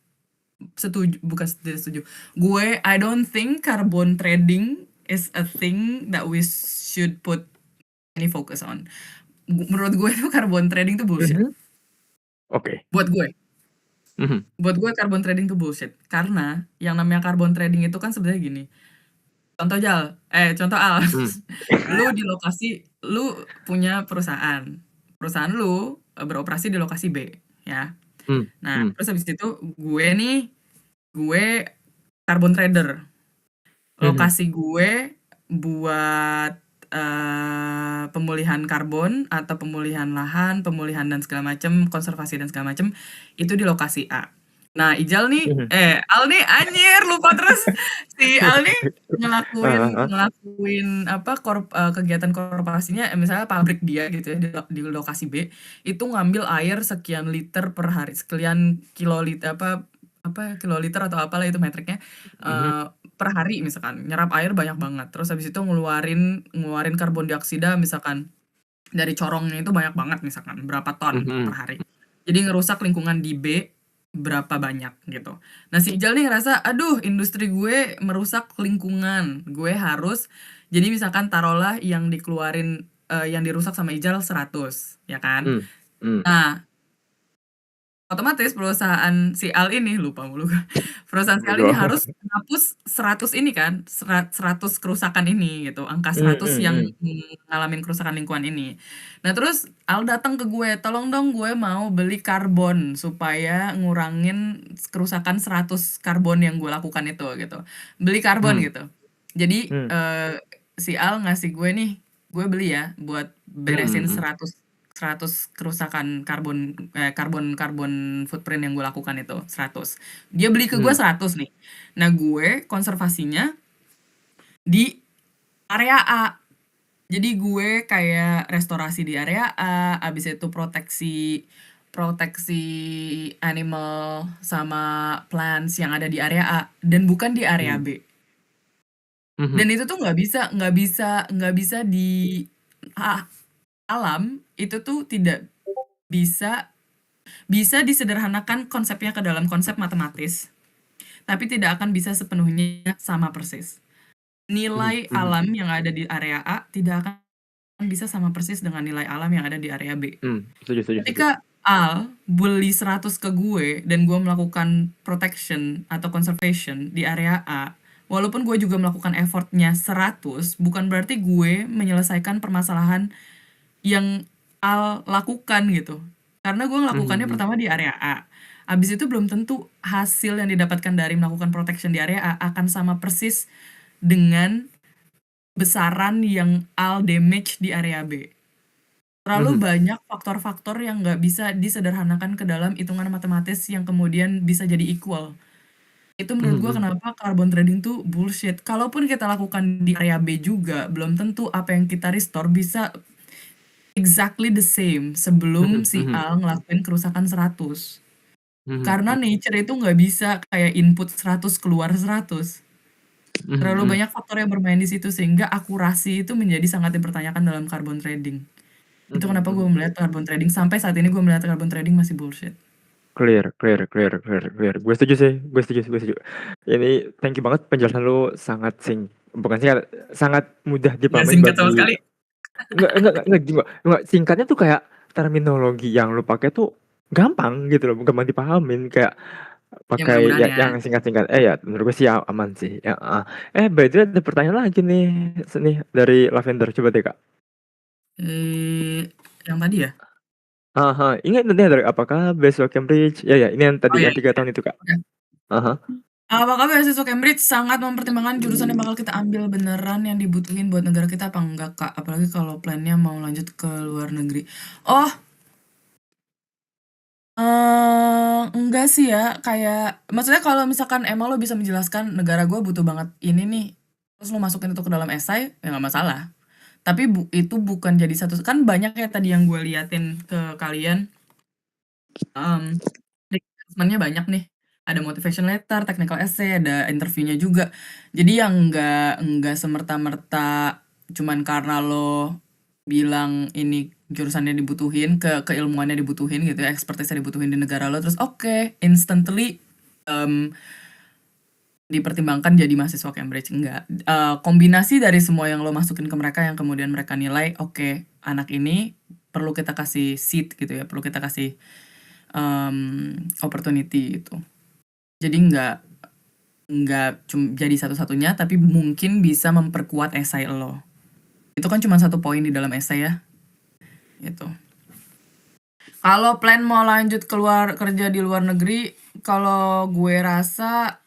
setuju, bukan tidak setuju. I don't think carbon trading is a thing that we should put any focus on. Menurut gue itu carbon trading itu bullshit. Oke. Buat gue. Buat gue carbon trading itu bullshit. Karena yang namanya carbon trading itu kan sebenarnya gini. contoh Al, Hmm. lu punya perusahaan. Perusahaan lu beroperasi di lokasi B, ya. Hmm. Nah, Hmm. terus habis itu gue carbon trader. Mhm. Lokasi gue buat pemulihan karbon atau pemulihan lahan, pemulihan dan segala macam, konservasi dan segala macam itu di lokasi A. Nah, Mhm. Al nih anjir lupa terus si Al nih ngelakuin Heeh. ngelakuin apa kegiatan korporasinya misalnya pabrik dia gitu ya di lokasi B itu ngambil air sekian liter per hari, sekian kiloliter apa kiloliter atau apalah itu metriknya Mhm. per hari misalkan nyerap air banyak banget terus habis itu ngeluarin karbon dioksida misalkan dari corongnya itu banyak banget misalkan berapa ton per Mhm. hari jadi ngerusak lingkungan di B berapa banyak gitu. Nah si Ijal nih ngerasa aduh industri gue merusak lingkungan gue harus jadi misalkan taruhlah yang dikeluarin yang dirusak sama Ijal 100 ya kan. Hmm. Hmm. Nah otomatis perusahaan si Al ini lupa mulu gue. Perusahaan si Al ini Bego. harus menghapus 100 ini kan, 100 kerusakan ini gitu, angka Hmm. 100 Hmm. yang Hmm. ngalamin kerusakan lingkungan ini. Nah terus Al datang ke gue, tolong dong gue mau beli karbon supaya ngurangin kerusakan 100 karbon yang gue lakukan itu gitu. Beli karbon Hmm. gitu. Jadi Hmm. si Al ngasih gue nih, gue beli ya buat beresin Hmm. 100 kerusakan karbon footprint yang gue lakukan itu 100. Dia beli ke gue Hmm. 100 nih. Nah, gue konservasinya di area A. Jadi gue kayak restorasi di area A, abis itu proteksi proteksi animal sama plants yang ada di area A dan bukan di area Hmm. B. Mhm. Dan itu tuh nggak bisa di alam itu tuh tidak bisa bisa disederhanakan konsepnya ke dalam konsep matematis, tapi tidak akan bisa sepenuhnya sama persis. Mhm. Nilai Mhm. alam yang ada di area A tidak akan bisa sama persis dengan nilai alam yang ada di area B. Setuju, setuju, setuju. Ketika Al beli 100 ke gue dan gue melakukan protection atau conservation di area A, walaupun gue juga melakukan effortnya 100, bukan berarti gue menyelesaikan permasalahan yang Al lakukan gitu. Karena gue Mhm. ngelakukannya Mhm. pertama di area A. Abis itu belum tentu hasil yang didapatkan dari melakukan protection di area A akan sama persis dengan besaran yang Al damage di area B. Terlalu Mhm. banyak faktor-faktor yang nggak bisa disederhanakan ke dalam hitungan matematis yang kemudian bisa jadi equal. Itu Mhm. menurut gue Mhm. kenapa carbon trading tuh bullshit. Kalaupun kita lakukan di area B juga, belum tentu apa yang kita restore bisa exactly the same sebelum Mhm. si Mhm. Al ngelakuin kerusakan 100. Mhm. Karena nature itu nggak bisa kayak input 100 keluar 100. Mhm. Terlalu Mhm. banyak faktor yang bermain di situ sehingga akurasi itu menjadi sangat dipertanyakan dalam carbon trading. Itu Mhm. kenapa gue Mhm. melihat carbon trading sampai saat ini gue melihat carbon trading masih bullshit. Clear, clear, clear, clear, clear. Gue setuju sih, gue setuju, gue setuju. Ini thank you banget penjelasan lu sangat bukan singkat, sangat mudah Nggak dipahamin singkat sama bagi sekali. enggak, singkatnya tuh kayak terminologi yang lu pakai tuh gampang gitu loh, gampang dipahamin kayak Ya pakai mudah-mudahan ya ya. yang singkat-singkat. Ya menurut gue sih aman sih. Ya, by the way ada pertanyaan lagi nih dari Lavender coba deh Kak. Yang tadi ya? Ingat nanti dari apakah beasiswa Cambridge? Ya, ini yang Oh tadi ya, yang 3 tahun itu Kak. oke. Aha. Apakah beasiswa Cambridge sangat mempertimbangkan jurusan yang bakal kita ambil beneran yang dibutuhin buat negara kita apa enggak, Kak? Apalagi kalau plannya mau lanjut ke luar negeri. Oh, enggak sih ya, kayak maksudnya kalau misalkan emang lo bisa menjelaskan negara gue butuh banget ini nih, terus lo masukin itu ke dalam esai, ya nggak masalah. Tapi itu bukan jadi satu kan banyak ya tadi yang gue liatin ke kalian, assessment-nya banyak nih. Ada motivation letter, technical essay, ada interviewnya juga. Jadi yang nggak semerta-merta cuman karena lo bilang ini jurusannya dibutuhin, keilmuannya dibutuhin gitu ya, expertise-nya dibutuhin di negara lo, terus oke, instantly dipertimbangkan jadi mahasiswa Cambridge. Enggak. Kombinasi dari semua yang lo masukin ke mereka yang kemudian mereka nilai, oke, anak ini perlu kita kasih seat gitu ya, perlu kita kasih opportunity gitu. Jadi nggak jadi satu-satunya, tapi mungkin bisa memperkuat esai lo. Itu kan cuma 1 poin di dalam esai ya, gitu. Kalau plan mau lanjut kerja di luar negeri, kalau gue rasa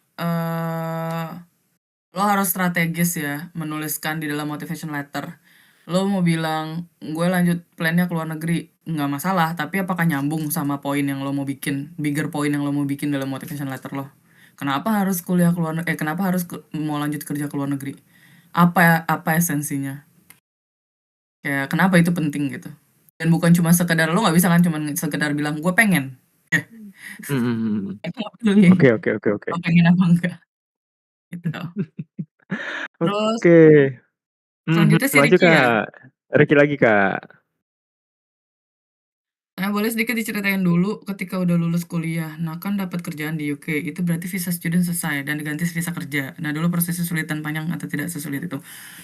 lo harus strategis ya menuliskan di dalam motivation letter. Lo mau bilang gue lanjut plannya ke luar negeri, nggak masalah, tapi apakah nyambung sama poin yang lo mau bikin, bigger poin yang lo mau bikin dalam motivation letter lo? Kenapa harus kenapa harus mau lanjut kerja ke luar negeri? Apa esensinya? Kayak kenapa itu penting gitu? Dan bukan cuma sekedar, lo nggak bisa kan cuma sekedar bilang gue pengen. Nggak peduli Oke. lo pengen apa enggak. Gitu. Terus Oke. selanjutnya si Maju Ricky ya. Kak. Ricky lagi Kak. Boleh sedikit diceritain dulu ketika udah lulus kuliah. Nah, kan dapat kerjaan di UK, itu berarti visa student selesai dan diganti visa kerja. Nah, dulu prosesnya sulit dan panjang atau tidak sesulit itu?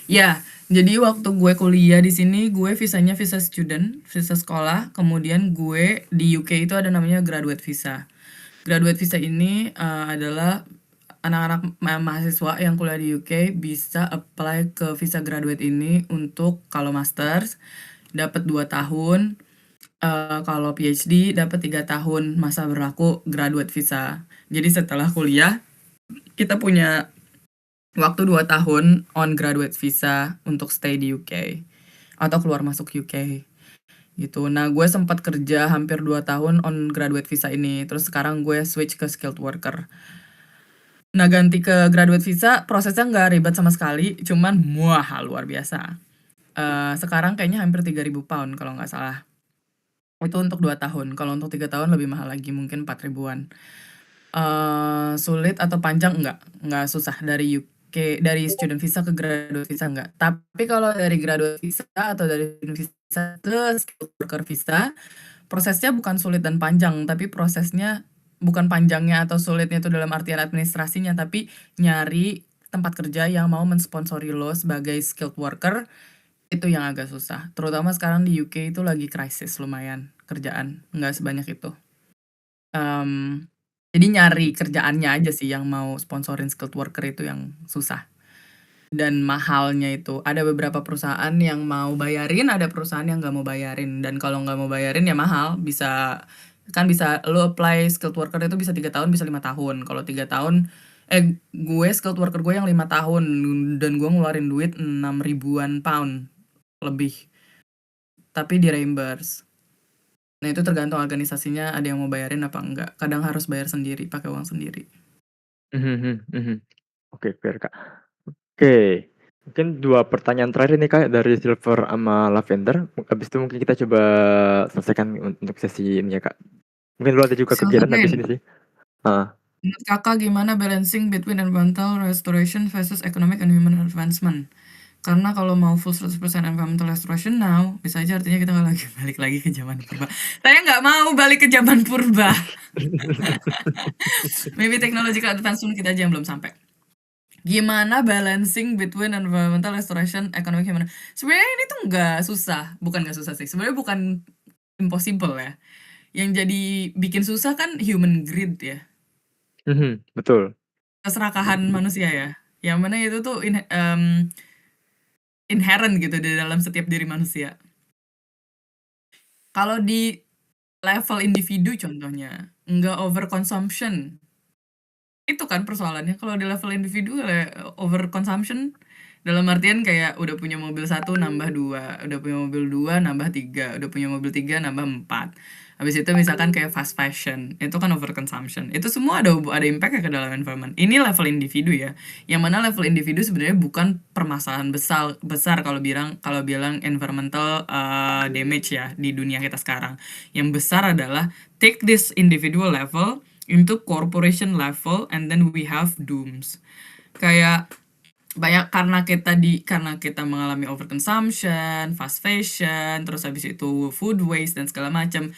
Ya, jadi waktu gue kuliah di sini, gue visanya visa student, visa sekolah. Kemudian gue di UK itu ada namanya graduate visa. Graduate visa ini adalah anak-anak mahasiswa yang kuliah di UK bisa apply ke visa graduate ini untuk kalau masters dapat 2 tahun. Kalau PhD dapat 3 tahun masa berlaku graduate visa. Jadi setelah kuliah, kita punya waktu 2 tahun on graduate visa untuk stay di UK atau keluar masuk UK gitu. Nah, gue sempat kerja hampir 2 tahun on graduate visa ini. Terus sekarang gue switch ke skilled worker. Nah, ganti ke graduate visa prosesnya nggak ribet sama sekali, cuman luar biasa. Sekarang kayaknya hampir 3.000 pound kalau nggak salah. Itu untuk 2 tahun, kalau untuk 3 tahun lebih mahal lagi, mungkin 4 ribuan. Sulit atau panjang enggak susah dari dari student visa ke graduate visa enggak. Tapi kalau dari graduate visa atau dari student visa ke skilled worker visa, prosesnya bukan sulit dan panjang, tapi prosesnya bukan panjangnya atau sulitnya itu dalam artian administrasinya, tapi nyari tempat kerja yang mau mensponsori lo sebagai skilled worker, itu yang agak susah. Terutama sekarang di UK itu lagi krisis lumayan kerjaan, nggak sebanyak itu. Jadi nyari kerjaannya aja sih yang mau sponsorin skilled worker itu yang susah. Dan mahalnya itu. Ada beberapa perusahaan yang mau bayarin, ada perusahaan yang nggak mau bayarin. Dan kalau nggak mau bayarin ya mahal. Bisa lo apply skilled worker itu bisa 3 tahun, bisa 5 tahun. Kalau 3 tahun, gue skilled worker gue yang 5 tahun dan gue ngeluarin duit 6 ribuan pound lebih. Tapi di reimburse. Nah, itu tergantung organisasinya ada yang mau bayarin apa enggak. Kadang harus bayar sendiri, pakai uang sendiri. Oke, fair Kak. Oke, mungkin 2 pertanyaan terakhir nih Kak dari Silver sama Lavender. Habis itu mungkin kita coba selesaikan untuk sesi ini ya Kak. Mungkin lu ada juga kegiatan habis ini sih. Menurut Kakak gimana balancing between environmental restoration versus economic and human advancement? Karena kalau mau full 100% environmental restoration now, bisa aja artinya kita balik lagi ke zaman purba. Saya nggak mau balik ke zaman purba. Maybe technological advancement kita aja yang belum sampai. Gimana balancing between environmental restoration, economic human? Sebenarnya ini tuh bukan nggak susah sih. Sebenarnya bukan impossible ya. Yang jadi bikin susah kan human greed ya. Betul. Keserakahan manusia ya. Yang mana itu tuh inherent gitu di dalam setiap diri manusia. Kalau di level individu contohnya, nggak overconsumption. Itu kan persoalannya. Kalau di level individu overconsumption dalam artian kayak udah punya mobil 1 nambah 2, udah punya mobil 2 nambah 3, udah punya mobil 3 nambah 4. Habis itu misalkan kayak fast fashion, itu kan overconsumption. Itu semua ada impact-nya ke dalam environment. Ini level individu ya. Yang mana level individu sebenarnya bukan permasalahan besar kalau bilang environmental damage ya di dunia kita sekarang. Yang besar adalah take this individual level into corporation level and then we have dooms. Kayak banyak karena kita mengalami overconsumption, fast fashion, terus habis itu food waste dan segala macam.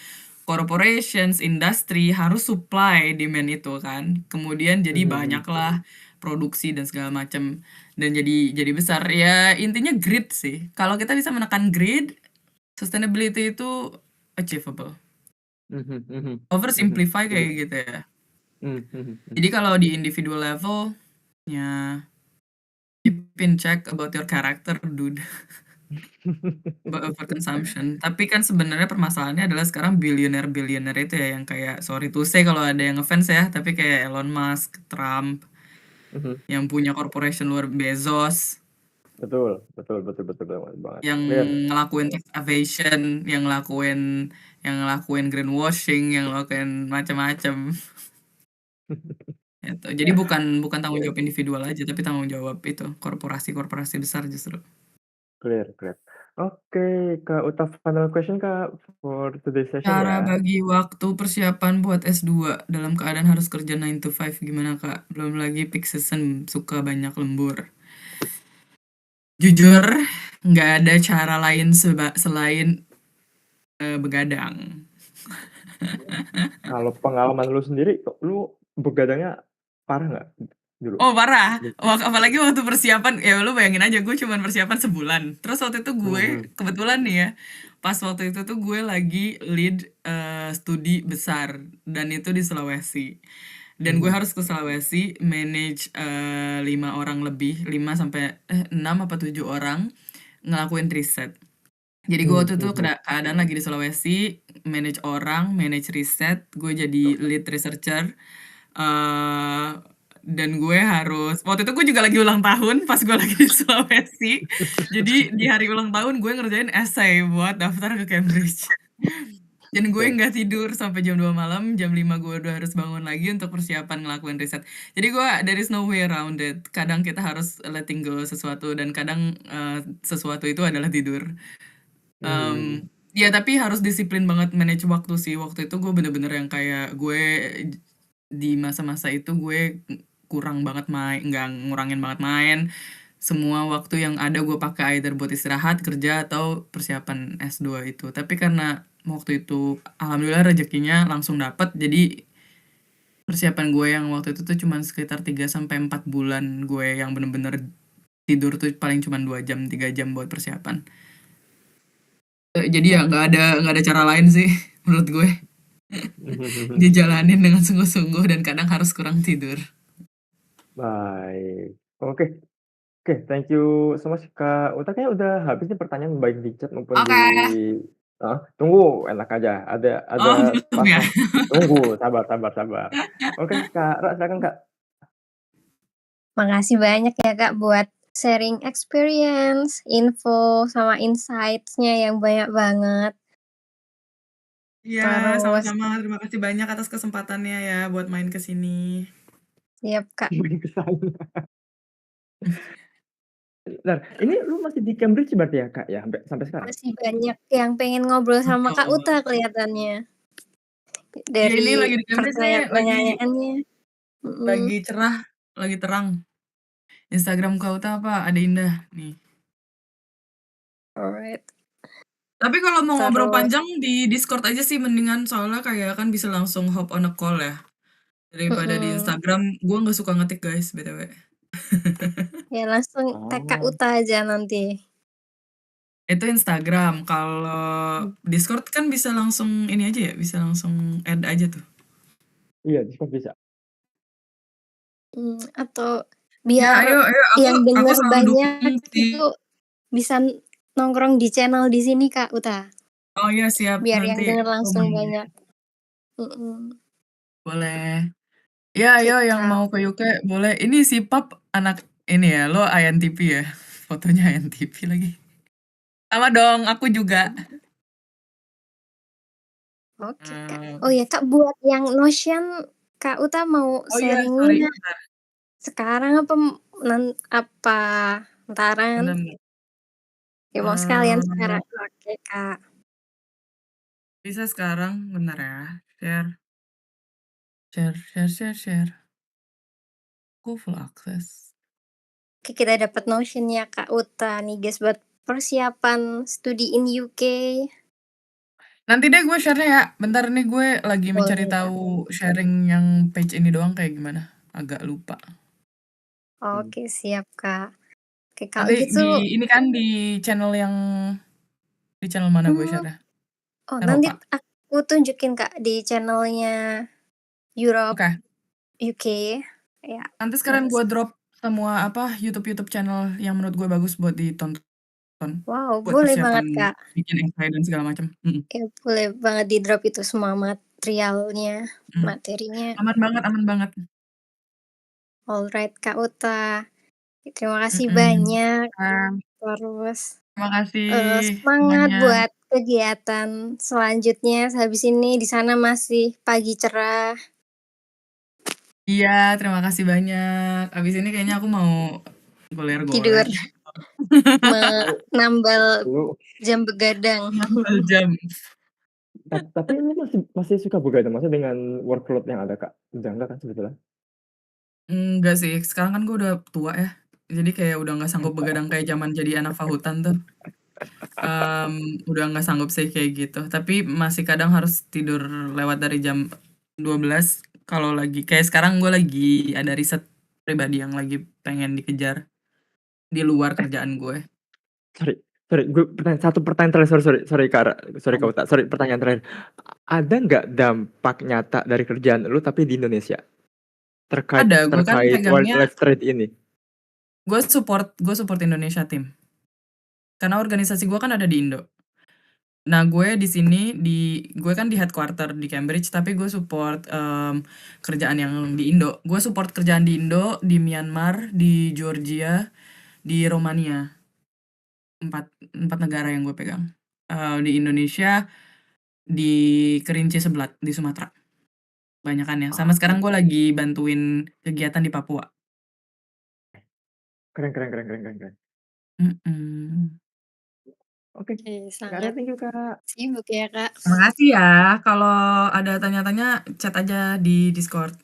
Corporations, industri harus supply demand itu kan. Kemudian jadi banyaklah produksi dan segala macam dan jadi besar. Ya intinya greed sih. Kalau kita bisa menekan greed, sustainability itu achievable. Oversimplify kayak gitu ya. Jadi kalau di individual level Ya, keep in check about your character, dude. About overconsumption. Tapi kan sebenarnya permasalahannya adalah sekarang billionaire itu ya yang kayak sorry to say kalau ada yang ngefans ya, tapi kayak Elon Musk, Trump, Mhm. yang punya corporation luar Bezos, Betul, betul, betul, betul banget. yang Clear. ngelakuin tax evasion, yang ngelakuin greenwashing, yang ngelakuin macam-macam. Gitu. Jadi bukan tanggung jawab individual aja, tapi tanggung jawab itu korporasi-korporasi besar justru. Clear, clear. Oke, Kak Uta, final question, Kak, for today's session Cara ya. bagi waktu persiapan buat S2 dalam keadaan harus kerja 9 to 5 gimana, Kak? Belum lagi peak season suka banyak lembur. Jujur, nggak ada cara lain selain begadang. Kalau pengalaman lu sendiri, lu begadangnya parah nggak dulu? Oh parah, apalagi waktu persiapan, ya lu bayangin aja gue cuman persiapan sebulan. Terus waktu itu gue, Mhm. kebetulan nih ya, pas waktu itu tuh gue lagi lead studi besar, dan itu di Sulawesi. Dan gue Mhm. harus ke Sulawesi, manage 5 orang lebih, 6 apa 7 orang, ngelakuin riset. Jadi gue waktu itu Mhm. keadaan lagi di Sulawesi, manage orang, manage riset, gue jadi lead researcher. eh dan gue harus waktu itu gue juga lagi ulang tahun pas gue lagi di Sulawesi. Jadi di hari ulang tahun gue ngerjain essay buat daftar ke Cambridge. Dan gue Oke. nggak tidur sampai jam 2 malam, jam 5 gue udah harus bangun lagi untuk persiapan ngelakuin riset. Jadi gue there is no way around it. Kadang kita harus letting go sesuatu dan kadang sesuatu itu adalah tidur. Hmm. Ya tapi harus disiplin banget manage waktu sih. Waktu itu gue bener-bener yang kayak gue di masa-masa itu gue kurang banget nggak ngurangin banget main. Semua waktu yang ada gue pakai either buat istirahat, kerja, atau persiapan S2 itu. Tapi karena waktu itu alhamdulillah rezekinya langsung dapet, jadi persiapan gue yang waktu itu tuh cuma sekitar 3 sampai 4 bulan gue yang bener-bener tidur tuh paling cuma 2 jam, 3 jam buat persiapan. Jadi ya nggak ada cara lain sih menurut gue. Dijalanin dengan sungguh-sungguh dan kadang harus kurang tidur. Baik. Oke. Oke, thank you so much, Kak Uta. Kayaknya udah habis nih pertanyaan baik di chat maupun di Oke. tunggu, enak aja. Ada Oh, belum pas ya? tunggu, sabar, sabar, sabar. Oke, Kak Ra, silakan, Kak. Makasih banyak ya Kak buat sharing experience, info, sama insights-nya yang banyak banget. Iya, Terus sama-sama. Terima kasih banyak atas kesempatannya ya buat main ke sini. siap Kak, Main ke sana. Bentar, ini lu masih di Cambridge berarti ya, Kak, ya, sampai sekarang? masih banyak yang pengen ngobrol sama Kak Betul. Uta kelihatannya. Iya, ini Dari lagi di Cambridge nih, pertanyaannya. lagi cerah, lagi terang. Instagram kau tuh apa? Ada Indah nih. Alright. Tapi kalau mau ngobrol Terus panjang di Discord aja sih mendingan, soalnya kayak kan bisa langsung hop on a call ya. Daripada di Instagram, gue nggak suka ngetik guys, BTW. ya langsung tag Kak Oh. Uta aja nanti. Itu Instagram. Kalau Discord kan bisa langsung ini aja ya, bisa langsung add aja tuh. Iya, Discord bisa. Atau Ya, biar ayo, yang aku denger selalu banyak dukung sih. itu bisa nongkrong di channel di sini Kak Uta. Oh iya siap, Biar yang nanti denger aku langsung main. banyak. Boleh. Ya, Oke ayo yang Kak. mau ke UK boleh. Ini si Pap anak ini ya, lo INTP ya? Fotonya INTP lagi. Sama dong, aku juga. Oke Kak. Eh, Oh ya Kak, buat yang Notion Kak Uta mau oh iya, sorry. sharing-nya Bentar, sekarang apa bentar, ntaran? bentar. Ya mau sekalian Eh, sekarang. Oke Kak. bisa sekarang, bentar ya. Share, share, share, share, share. Aku full access. Oke, kita dapat Notion-nya Kak Uta nih guys buat persiapan studi in UK. Nanti deh gue share ya. Bentar nih gue lagi mencari Boleh Kak. tahu sharing yang page ini doang kayak gimana. Agak lupa. Oke, siap Kak. Oke, kalau Nanti gitu ini kan di channel mana gue hmm, share-nya? oh nanti Eropa. aku tunjukin Kak di channelnya Europe Oke. UK. Ya, Nanti sekarang nanti gue drop semua YouTube channel yang menurut gue bagus buat ditonton. Wow, Buat boleh banget, persiapan Kak. bikin essay dan segala macam. Ya, boleh banget di-drop itu semua materialnya, Mhm. materinya. Aman banget. Alright, Kak Uta. Terima kasih Mhm. banyak. Ah, Terus, terima kasih semangat semuanya. buat kegiatan selanjutnya. Habis ini di sana masih pagi cerah. Iya, terima kasih banyak. Abis ini kayaknya aku mau Tidur, goler-goler. menambal Lu jam begadang. Nambah jam. tapi ini masih suka begadang, maksudnya dengan workload yang ada, Kak? Udah enggak kan sebetulnya? Enggak sih, sekarang kan gue udah tua ya. Jadi kayak udah nggak sanggup begadang kayak zaman jadi anak FAHUTan tuh. Udah nggak sanggup sih kayak gitu. Tapi masih kadang harus tidur lewat dari jam 12 kalau lagi kayak sekarang gue lagi ada riset pribadi yang lagi pengen dikejar di luar kerjaan gue. Sorry, satu pertanyaan terakhir, sorry Kak Uta, sorry, pertanyaan terakhir. Ada nggak dampak nyata dari kerjaan lu tapi di Indonesia? Ada, gue kan Terkait pegangnya wildlife trade ini? gue support Indonesia tim. Karena organisasi gue kan ada di Indo. Nah, gue di sini gue kan di headquarter di Cambridge, tapi gue support kerjaan yang di Indo. Gue support kerjaan di Indo, di Myanmar, di Georgia, di Romania. Empat negara yang gue pegang. Di Indonesia, di Kerinci Seblat, di Sumatera. Banyakannya. Sama sekarang gue lagi bantuin kegiatan di Papua. Keren. Mhm. Oke, Oke, Kak Arya, sangat thank you, Kak. sibuk ya, Kak. Makasih ya. Kalau ada tanya-tanya, chat aja di Discord.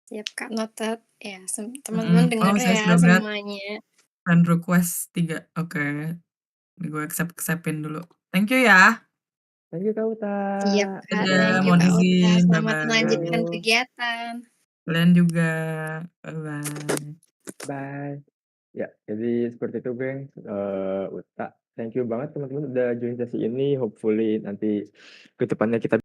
Siap, Kak, noted. Ya, teman-teman denger Oh, saya ya sudah lihat semuanya. friend request 3. Oke. Gue accept-in dulu. Thank you ya. Thank you, Kak Uta. Siap, Kak. Dadah, Thank you, mohon Kak Uta. izin. Selamat melanjutkan Bye-bye. kegiatan. Kalian juga. Bye-bye. Bye. Ya, jadi seperti itu, geng. Uta, thank you banget teman-teman udah join sesi ini. Hopefully nanti ke depannya kita